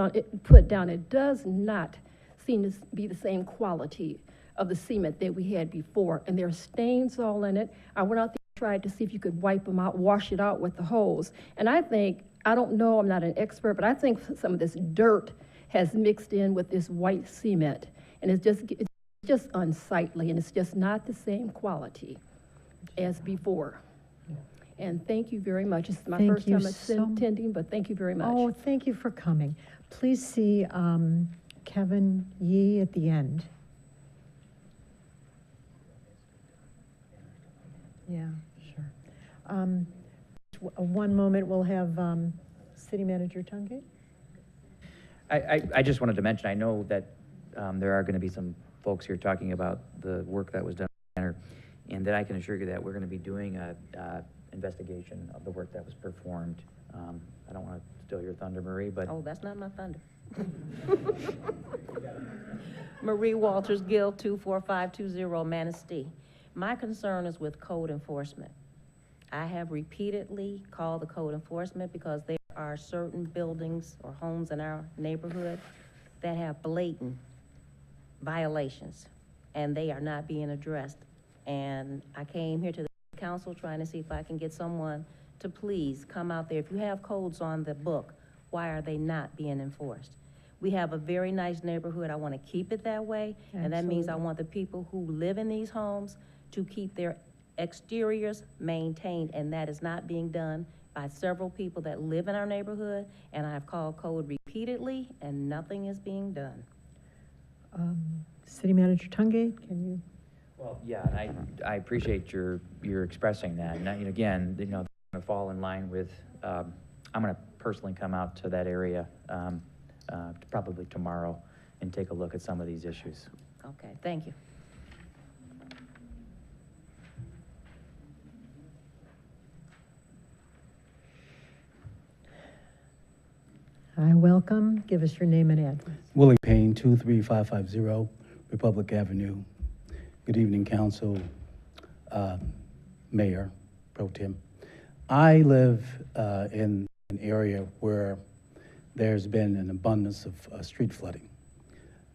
Speaker 15: down, it does not seem to be the same quality of the cement that we had before, and there are stains all in it. I went out there and tried to see if you could wipe them out, wash it out with the hose. And I don't know, I'm not an expert, but I think some of this dirt has mixed in with this white cement, and it's just unsightly, and it's just not the same quality as before. And thank you very much. This is my first time attending, but thank you very much.
Speaker 1: Oh, thank you for coming. Please see Kevin Yee at the end. Yeah, sure. One moment, we'll have City Manager Tungate.
Speaker 5: I just wanted to mention, I know that there are going to be some folks here talking about the work that was done, and that I can assure you that we're going to be doing a investigation of the work that was performed. I don't want to steal your thunder, Marie, but...
Speaker 16: Oh, that's not my thunder. Marie Walters, Guild 24520, Manistee. My concern is with code enforcement. I have repeatedly called the code enforcement because there are certain buildings or homes in our neighborhood that have blatant violations, and they are not being addressed. And I came here to the council trying to see if I can get someone to please come out there. If you have codes on the book, why are they not being enforced? We have a very nice neighborhood. I want to keep it that way. Absolutely. And that means I want the people who live in these homes to keep their exteriors maintained, and that is not being done by several people that live in our neighborhood, and I have called code repeatedly. repeatedly, and nothing is being done.
Speaker 1: City Manager Tungate, can you?
Speaker 5: Well, yeah, and I appreciate your expressing that. And again, that's going to fall in line with, I'm going to personally come out to that area probably tomorrow and take a look at some of these issues.
Speaker 16: Okay, thank you.
Speaker 1: Hi, welcome. Give us your name and address.
Speaker 17: Willie Payne, 23550 Republic Avenue. Good evening, Council, Mayor Pro Tem. I live in an area where there's been an abundance of street flooding.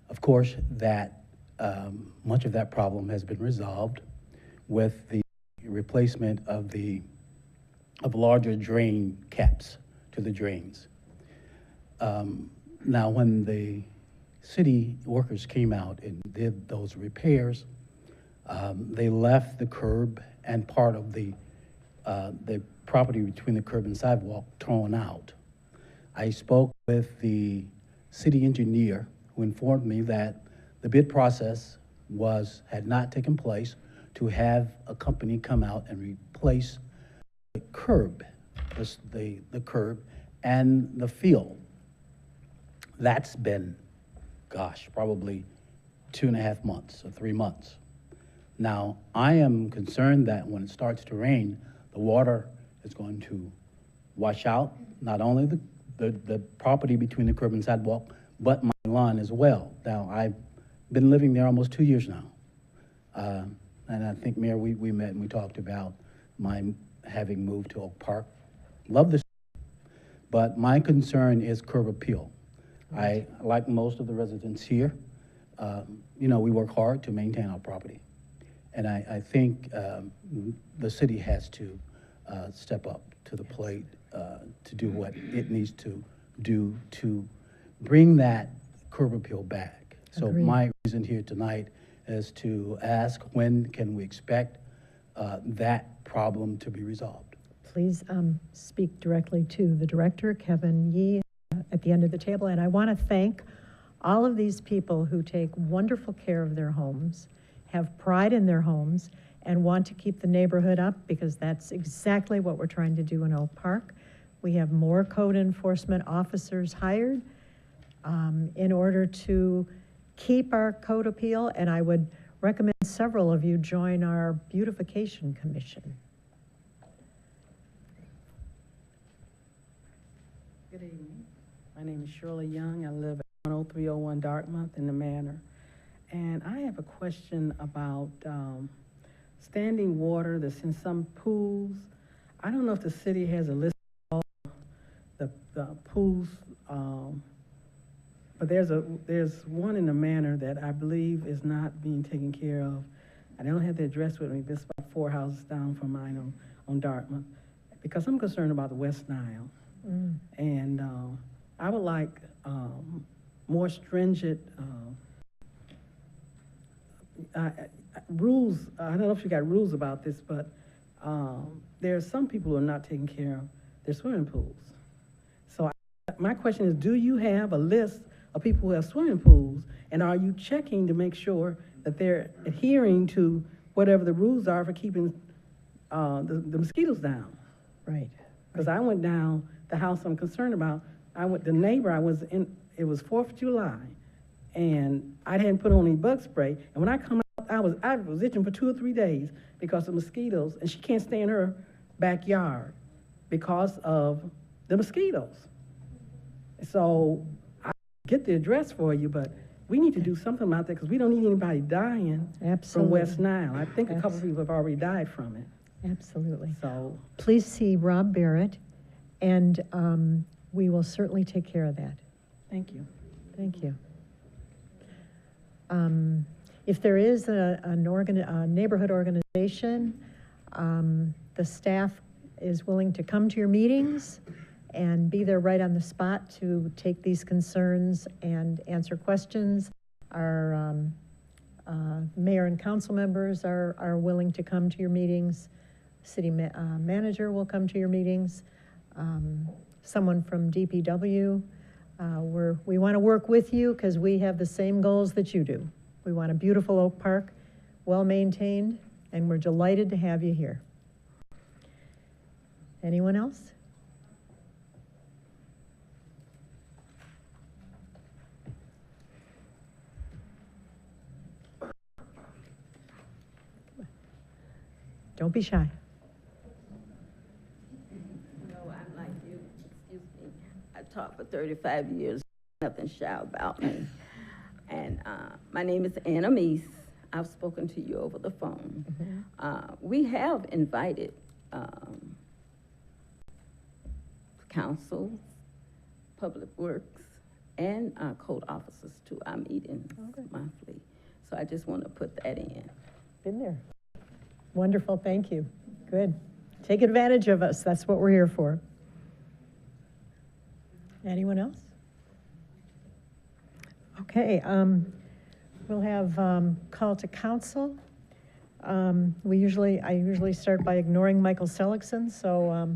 Speaker 17: Of course, that much of that problem has been resolved with the replacement of larger drain caps to the drains. Now, when the city workers came out and did those repairs, they left the curb and part of the property between the curb and sidewalk torn out. I spoke with the city engineer who informed me that the bid process had not taken place to have a company come out and replace the curb, the curb and the field. That's been, gosh, probably 2.5 months or 3 months. Now, I am concerned that when it starts to rain, the water is going to wash out not only the property between the curb and sidewalk, but my lawn as well. Now, I've been living there almost 2 years now. And I think, Mayor, we met and we talked about my having moved to Oak Park. Love this, but my concern is curb appeal. I, like most of the residents here, we work hard to maintain our property. And I think the city has to step up to the plate to do what it needs to do to bring that curb appeal back. So
Speaker 1: Agreed.
Speaker 17: My reason here tonight is to ask, when can we expect that problem to be resolved?
Speaker 1: Please speak directly to the director, Kevin Yee, at the end of the table. And I want to thank all of these people who take wonderful care of their homes, have pride in their homes, and want to keep the neighborhood up, because that's exactly what we're trying to do in Oak Park. We have more code enforcement officers hired in order to keep our code appeal, and I would recommend several of you join our beautification commission.
Speaker 18: Good evening. My name is Shirley Young. I live at 10301 Dartmouth in the Manor. And I have a question about standing water that's in some pools. I don't know if the city has a list of all the pools, but there's one in the Manor that I believe is not being taken care of. I don't have the address with me. This is about 4 houses down from mine on Dartmouth, because I'm concerned about the West Nile. And I would like more stringent rules. I don't know if you got rules about this, but there are some people who are not taking care of their swimming pools. So my question is, do you have a list of people who have swimming pools, and are you checking to make sure that they're adhering to whatever the rules are for keeping the mosquitoes down?
Speaker 1: Right.
Speaker 18: Because I went down the house I'm concerned about. The neighbor I was in, it was 4th of July, and I hadn't put on any bug spray. And when I come out, I was itching for 2 or 3 days because of mosquitoes, and she can't stay in her backyard because of the mosquitoes. So I get the address for you, but we need to do something about that, because we don't need anybody dying from West Nile. I think a couple of people have already died from it.
Speaker 1: Absolutely.
Speaker 18: So
Speaker 1: please see Rob Barrett, and we will certainly take care of that.
Speaker 18: thank you.
Speaker 1: Thank you. If there is a neighborhood organization, the staff is willing to come to your meetings and be there right on the spot to take these concerns and answer questions. Our mayor and council members are willing to come to your meetings. City manager will come to your meetings. Someone from DPW We want to work with you because we have the same goals that you do. We want a beautiful Oak Park, well-maintained, and we're delighted to have you here. Anyone else? Don't be shy.
Speaker 19: No, I'm like you. Excuse me. I taught for 35 years. Nothing shy about me. And my name is Anna Meese. I've spoken to you over the phone. We have invited council, public works, and code officers to our meetings monthly. So I just want to put that in.
Speaker 1: Been there. Wonderful, thank you. Good. Take advantage of us. That's what we're here for. Anyone else? Okay, we'll have call to council. I usually start by ignoring Michael Seligson, so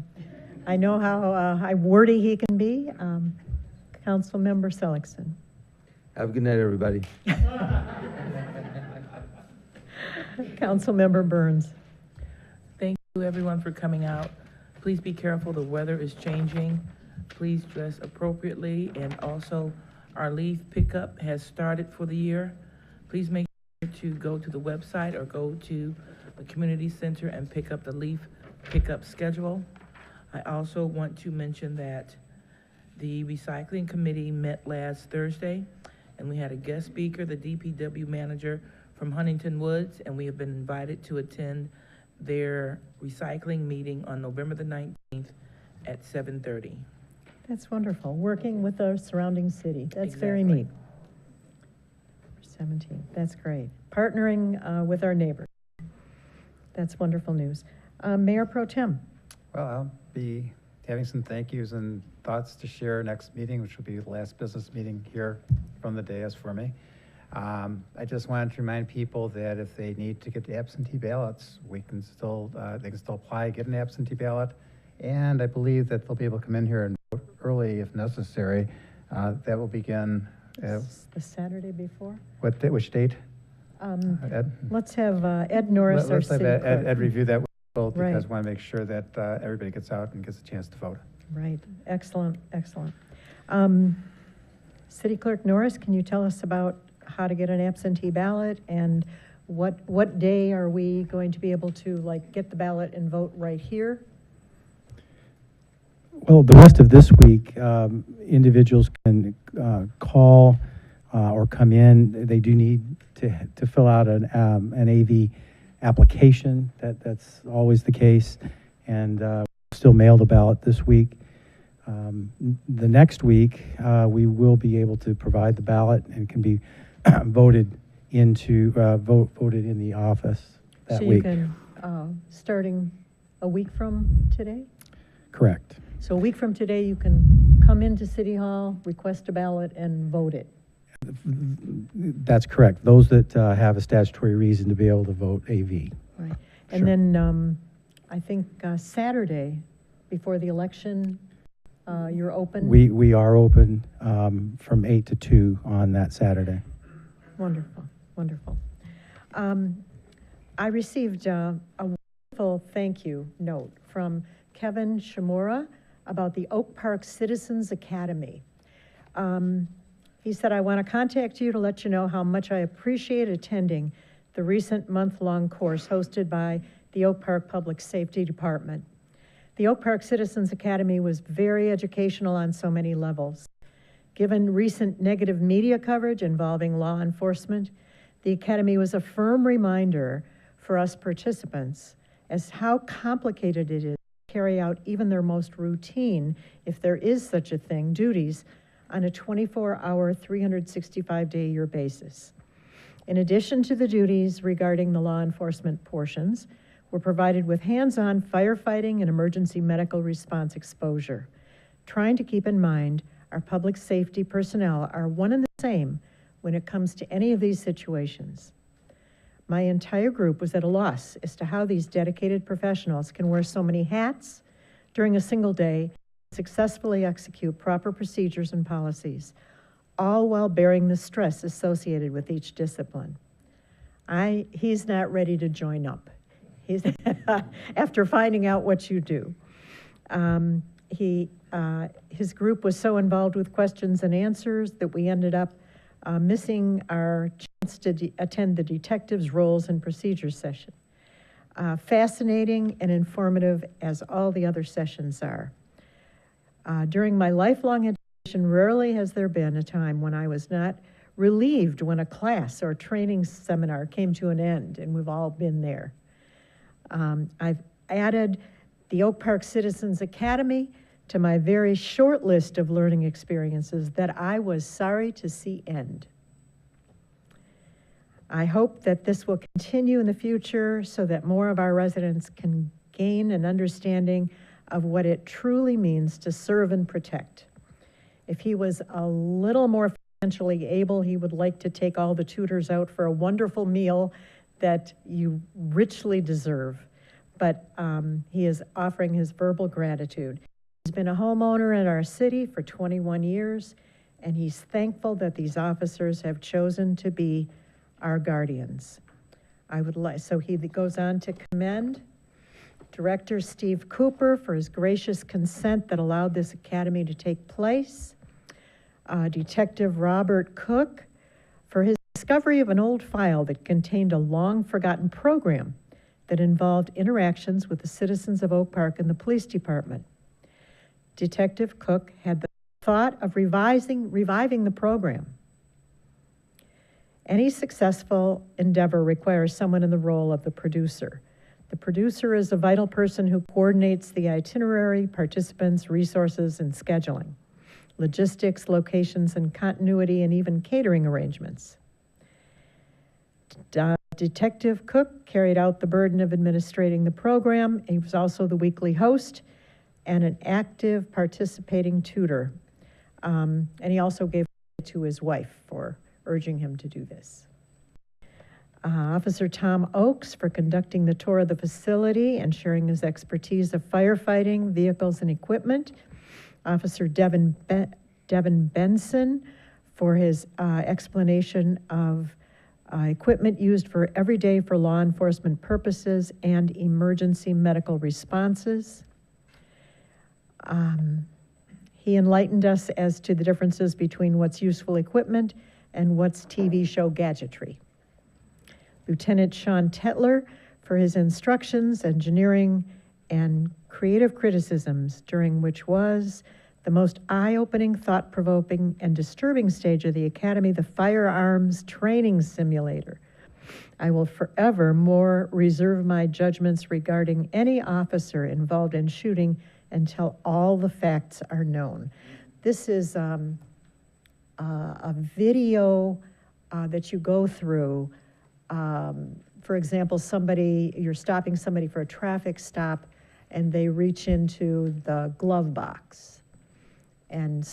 Speaker 1: I know how wordy he can be. Councilmember Seligson.
Speaker 20: Have a good night, everybody.
Speaker 1: Councilmember Burns.
Speaker 4: Thank you, everyone, for coming out. Please be careful. The weather is changing. Please dress appropriately. And also, our leaf pickup has started for the year. Please make sure to go to the website or go to the community center and pick up the leaf pickup schedule. I also want to mention that the recycling committee met last Thursday, and we had a guest speaker, the DPW manager from Huntington Woods, and we have been invited to attend their recycling meeting on November the 19th at 7:30.
Speaker 1: That's wonderful. Working with the surrounding city. That's very neat. 17. That's great. Partnering with our neighbors. That's wonderful news. Mayor Pro Tem.
Speaker 3: Well, I'll be having some thank yous and thoughts to share next meeting, which will be the last business meeting here from the dais for me. I just wanted to remind people that if they need to get the absentee ballots, they can still apply, get an absentee ballot. And I believe that they'll be able to come in here and vote early if necessary. That will begin.
Speaker 1: The Saturday before?
Speaker 3: Which date? Ed?
Speaker 1: Let's have Ed Norris, our
Speaker 3: Let's have
Speaker 1: city clerk.
Speaker 3: Ed review that with both
Speaker 1: Right.
Speaker 3: because I want to make sure that everybody gets out and gets a chance to vote.
Speaker 1: Right. Excellent, excellent. City Clerk Norris, can you tell us about how to get an absentee ballot and what day are we going to be able to get the ballot and vote right here?
Speaker 2: Well, the rest of this week, individuals can call or come in. They do need to fill out an AV application. That's always the case, and still mail the ballot this week. The next week, we will be able to provide the ballot and can be voted into voted in the office that week.
Speaker 1: So you can, starting a week from today?
Speaker 2: Correct.
Speaker 1: So a week from today, you can come into City Hall, request a ballot, and vote it.
Speaker 2: That's correct. Those that have a statutory reason to be able to vote AV.
Speaker 1: Right. And then I think Saturday, before the election, you're open?
Speaker 2: We are open from 8 to 2 on that Saturday.
Speaker 1: Wonderful, wonderful. I received a wonderful thank you note from Kevin Shimura about the Oak Park Citizens Academy. He said, I want to contact you to let you know how much I appreciate attending the recent month-long course hosted by the Oak Park Public Safety Department. The Oak Park Citizens Academy was very educational on so many levels. Given recent negative media coverage involving law enforcement, the Academy was a firm reminder for us participants as how complicated it is to carry out even their most routine, if there is such a thing, duties on a 24-hour, 365-day-a-year basis. In addition to the duties regarding the law enforcement portions, we're provided with hands-on firefighting and emergency medical response exposure, trying to keep in mind our public safety personnel are one and the same when it comes to any of these situations. My entire group was at a loss as to how these dedicated professionals can wear so many hats during a single day successfully execute proper procedures and policies, all while bearing the stress associated with each discipline. He's not ready to join up. He's after finding out what you do. His group was so involved with questions and answers that we ended up missing our chance to attend the detectives' roles and procedures session. Fascinating and informative as all the other sessions are. During my lifelong education, rarely has there been a time when I was not relieved when a class or training seminar came to an end, and we've all been there. I've added the Oak Park Citizens Academy to my very short list of learning experiences that I was sorry to see end. I hope that this will continue in the future so that more of our residents can gain an understanding of what it truly means to serve and protect. If he was a little more financially able, he would like to take all the tutors out for a wonderful meal that you richly deserve. But he is offering his verbal gratitude. He's been a homeowner in our city for 21 years, and he's thankful that these officers have chosen to be our guardians. So he goes on to commend Director Steve Cooper for his gracious consent that allowed this academy to take place, Detective Robert Cook for his discovery of an old file that contained a long-forgotten program that involved interactions with the citizens of Oak Park and the police department. Detective Cook had the thought of reviving the program. Any successful endeavor requires someone in the role of the producer. The producer is a vital person who coordinates the itinerary, participants, resources, and scheduling, logistics, locations, and continuity, and even catering arrangements. Detective Cook carried out the burden of administrating the program. He was also the weekly host and an active participating tutor. And he also gave it to his wife for urging him to do this. Officer Tom Oakes for conducting the tour of the facility and sharing his expertise of firefighting, vehicles, and equipment. Officer Devin Benson for his explanation of equipment used for every day for law enforcement purposes and emergency medical responses. He enlightened us as to the differences between what's useful equipment and what's TV show gadgetry. Lieutenant Sean Tetler for his instructions, engineering, and creative criticisms, during which was the most eye-opening, thought-provoking, and disturbing stage of the Academy, the Firearms Training Simulator. I will forevermore reserve my judgments regarding any officer involved in shooting until all the facts are known. This is a video that you go through. For example, you're stopping somebody for a traffic stop, and they reach into the glove box. And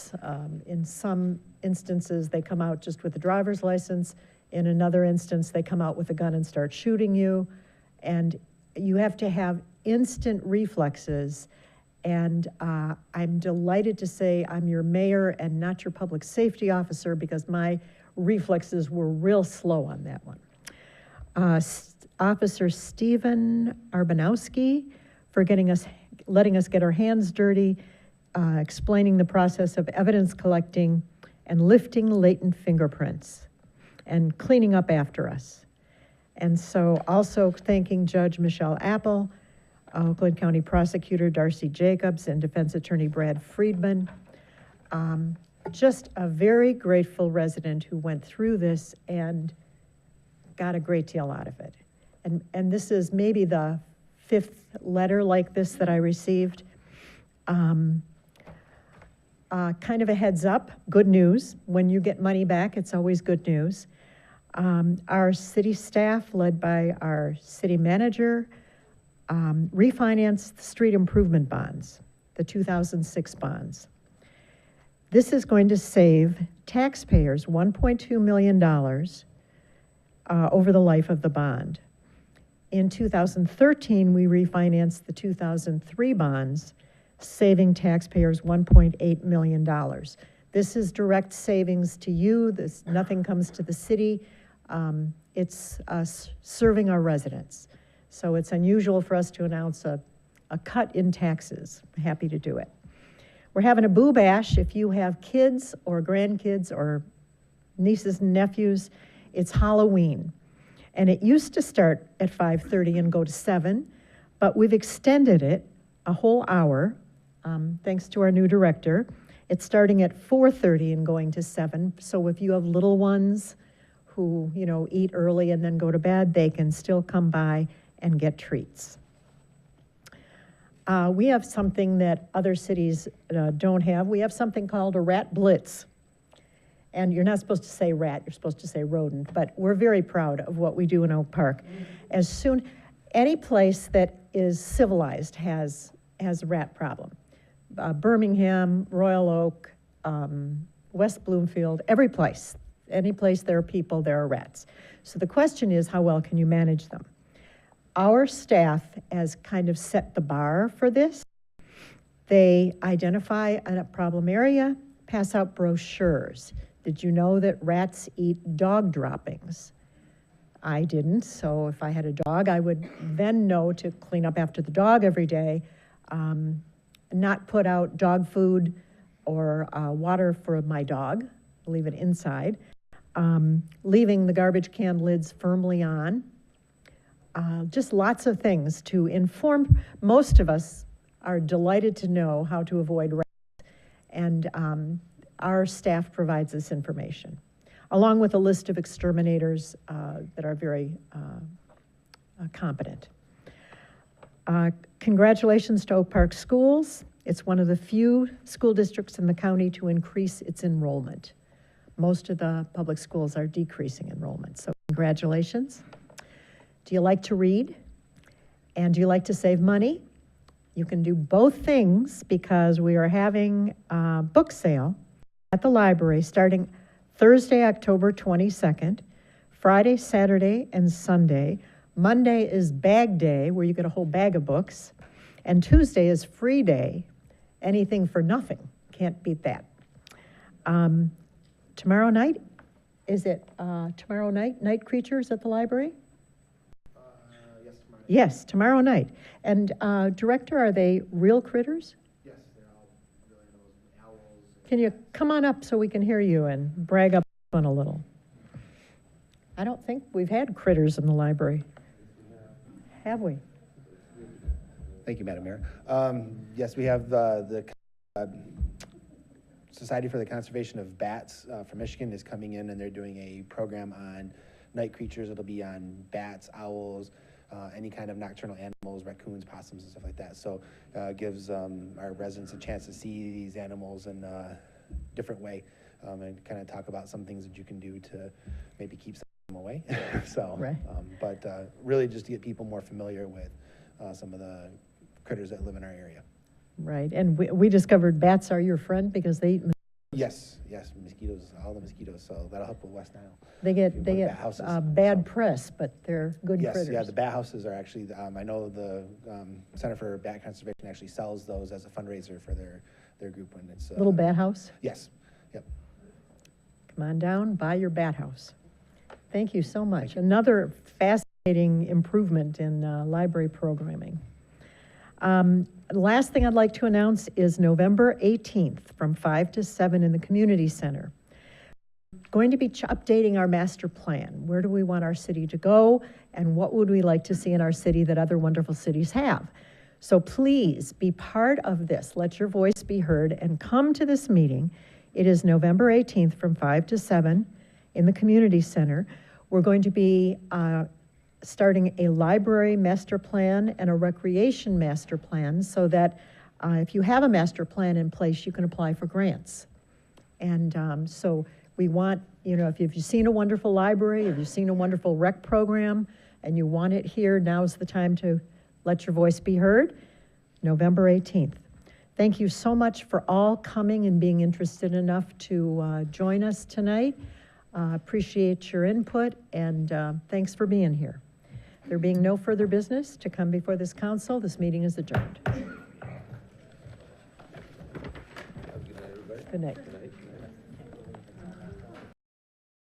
Speaker 1: in some instances, they come out just with a driver's license. In another instance, they come out with a gun and start shooting you. And you have to have instant reflexes. And I'm delighted to say I'm your mayor and not your public safety officer, because my reflexes were real slow on that one. Officer Stephen Arbanowski for letting us get our hands dirty, explaining the process of evidence collecting and lifting latent fingerprints and cleaning up after us. And so also thanking Judge Michelle Apple, Oakland County Prosecutor Darcy Jacobs, and Defense Attorney Brad Friedman. Just a very grateful resident who went through this and got a great deal out of it. And this is maybe the 5th letter like this that I received. Kind of a heads up, good news. When you get money back, it's always good news. Our city staff, led by our city manager, refinanced the street improvement bonds, the 2006 bonds. This is going to save taxpayers $1.2 million over the life of the bond. In 2013, we refinanced the 2003 bonds saving taxpayers $1.8 million. This is direct savings to you. Nothing comes to the city. It's us serving our residents. So it's unusual for us to announce a cut in taxes. Happy to do it. We're having a Boo Bash. If you have kids or grandkids or nieces and nephews, it's Halloween. And it used to start at 5:30 and go to 7, but we've extended it a whole hour, thanks to our new director. It's starting at 4:30 and going to 7. So if you have little ones who, eat early and then go to bed, they can still come by and get treats. We have something that other cities don't have. We have something called a rat blitz. And you're not supposed to say rat, you're supposed to say rodent, but we're very proud of what we do in Oak Park. Any place that is civilized has a rat problem. Birmingham, Royal Oak, West Bloomfield, every place. Any place there are people, there are rats. So the question is, how well can you manage them? Our staff has kind of set the bar for this. They identify a problem area, pass out brochures. Did you know that rats eat dog droppings? I didn't, so if I had a dog, I would then know to clean up after the dog every day, not put out dog food or water for my dog, leave it inside, leaving the garbage can lids firmly on. Just lots of things to inform. Most of us are delighted to know how to avoid rats, and our staff provides this information, along with a list of exterminators that are very competent. Congratulations to Oak Park Schools. It's one of the few school districts in the county to increase its enrollment. Most of the public schools are decreasing enrollment, so congratulations. Do you like to read? And do you like to save money? You can do both things because we are having a book sale at the library starting Thursday, October 22nd, Friday, Saturday, and Sunday. Monday is bag day, where you get a whole bag of books. And Tuesday is free day, anything for nothing. Can't beat that. Tomorrow night, is it tomorrow night, Night Creatures at the library? Yes, tomorrow night. And Director, are they real critters?
Speaker 8: Yes, they're all really owls.
Speaker 1: Can you come on up so we can hear you and brag up on a little? I don't think we've had critters in the library. Have we?
Speaker 21: Thank you, Madam Mayor. Yes, we have the Society for the Conservation of Bats from Michigan is coming in, and they're doing a program on night creatures. It'll be on bats, owls, any kind of nocturnal animals, raccoons, possums, and stuff like that. So gives our residents a chance to see these animals in a different way, and kind of talk about some things that you can do to maybe keep them away. So,
Speaker 1: right.
Speaker 21: But really just to get people more familiar with some of the critters that live in our area.
Speaker 1: Right, and we discovered bats are your friend because they eat
Speaker 21: Yes, mosquitoes, all the mosquitoes, so that'll help with West Nile.
Speaker 1: They get bad press, but they're good
Speaker 21: Yes,
Speaker 1: critters.
Speaker 21: yeah, the bat houses are actually, I know the Center for Bat Conservation actually sells those as a fundraiser for their group when it's.
Speaker 1: Little bat house?
Speaker 21: Yes, yep.
Speaker 1: Come on down, buy your bat house. Thank you so much. Another fascinating improvement in library programming. Last thing I'd like to announce is November 18th from 5 to 7 in the community center. Going to be updating our master plan. Where do we want our city to go, and what would we like to see in our city that other wonderful cities have? So please be part of this. Let your voice be heard and come to this meeting. It is November 18th from 5 to 7 in the community center. We're going to be starting a library master plan and a recreation master plan so that if you have a master plan in place, you can apply for grants. And so we want, if you've seen a wonderful library, if you've seen a wonderful rec program, and you want it here, now's the time to let your voice be heard, November 18th. Thank you so much for all coming and being interested enough to join us tonight. Appreciate your input, and thanks for being here. There being no further business to come before this council, this meeting is adjourned. Good night.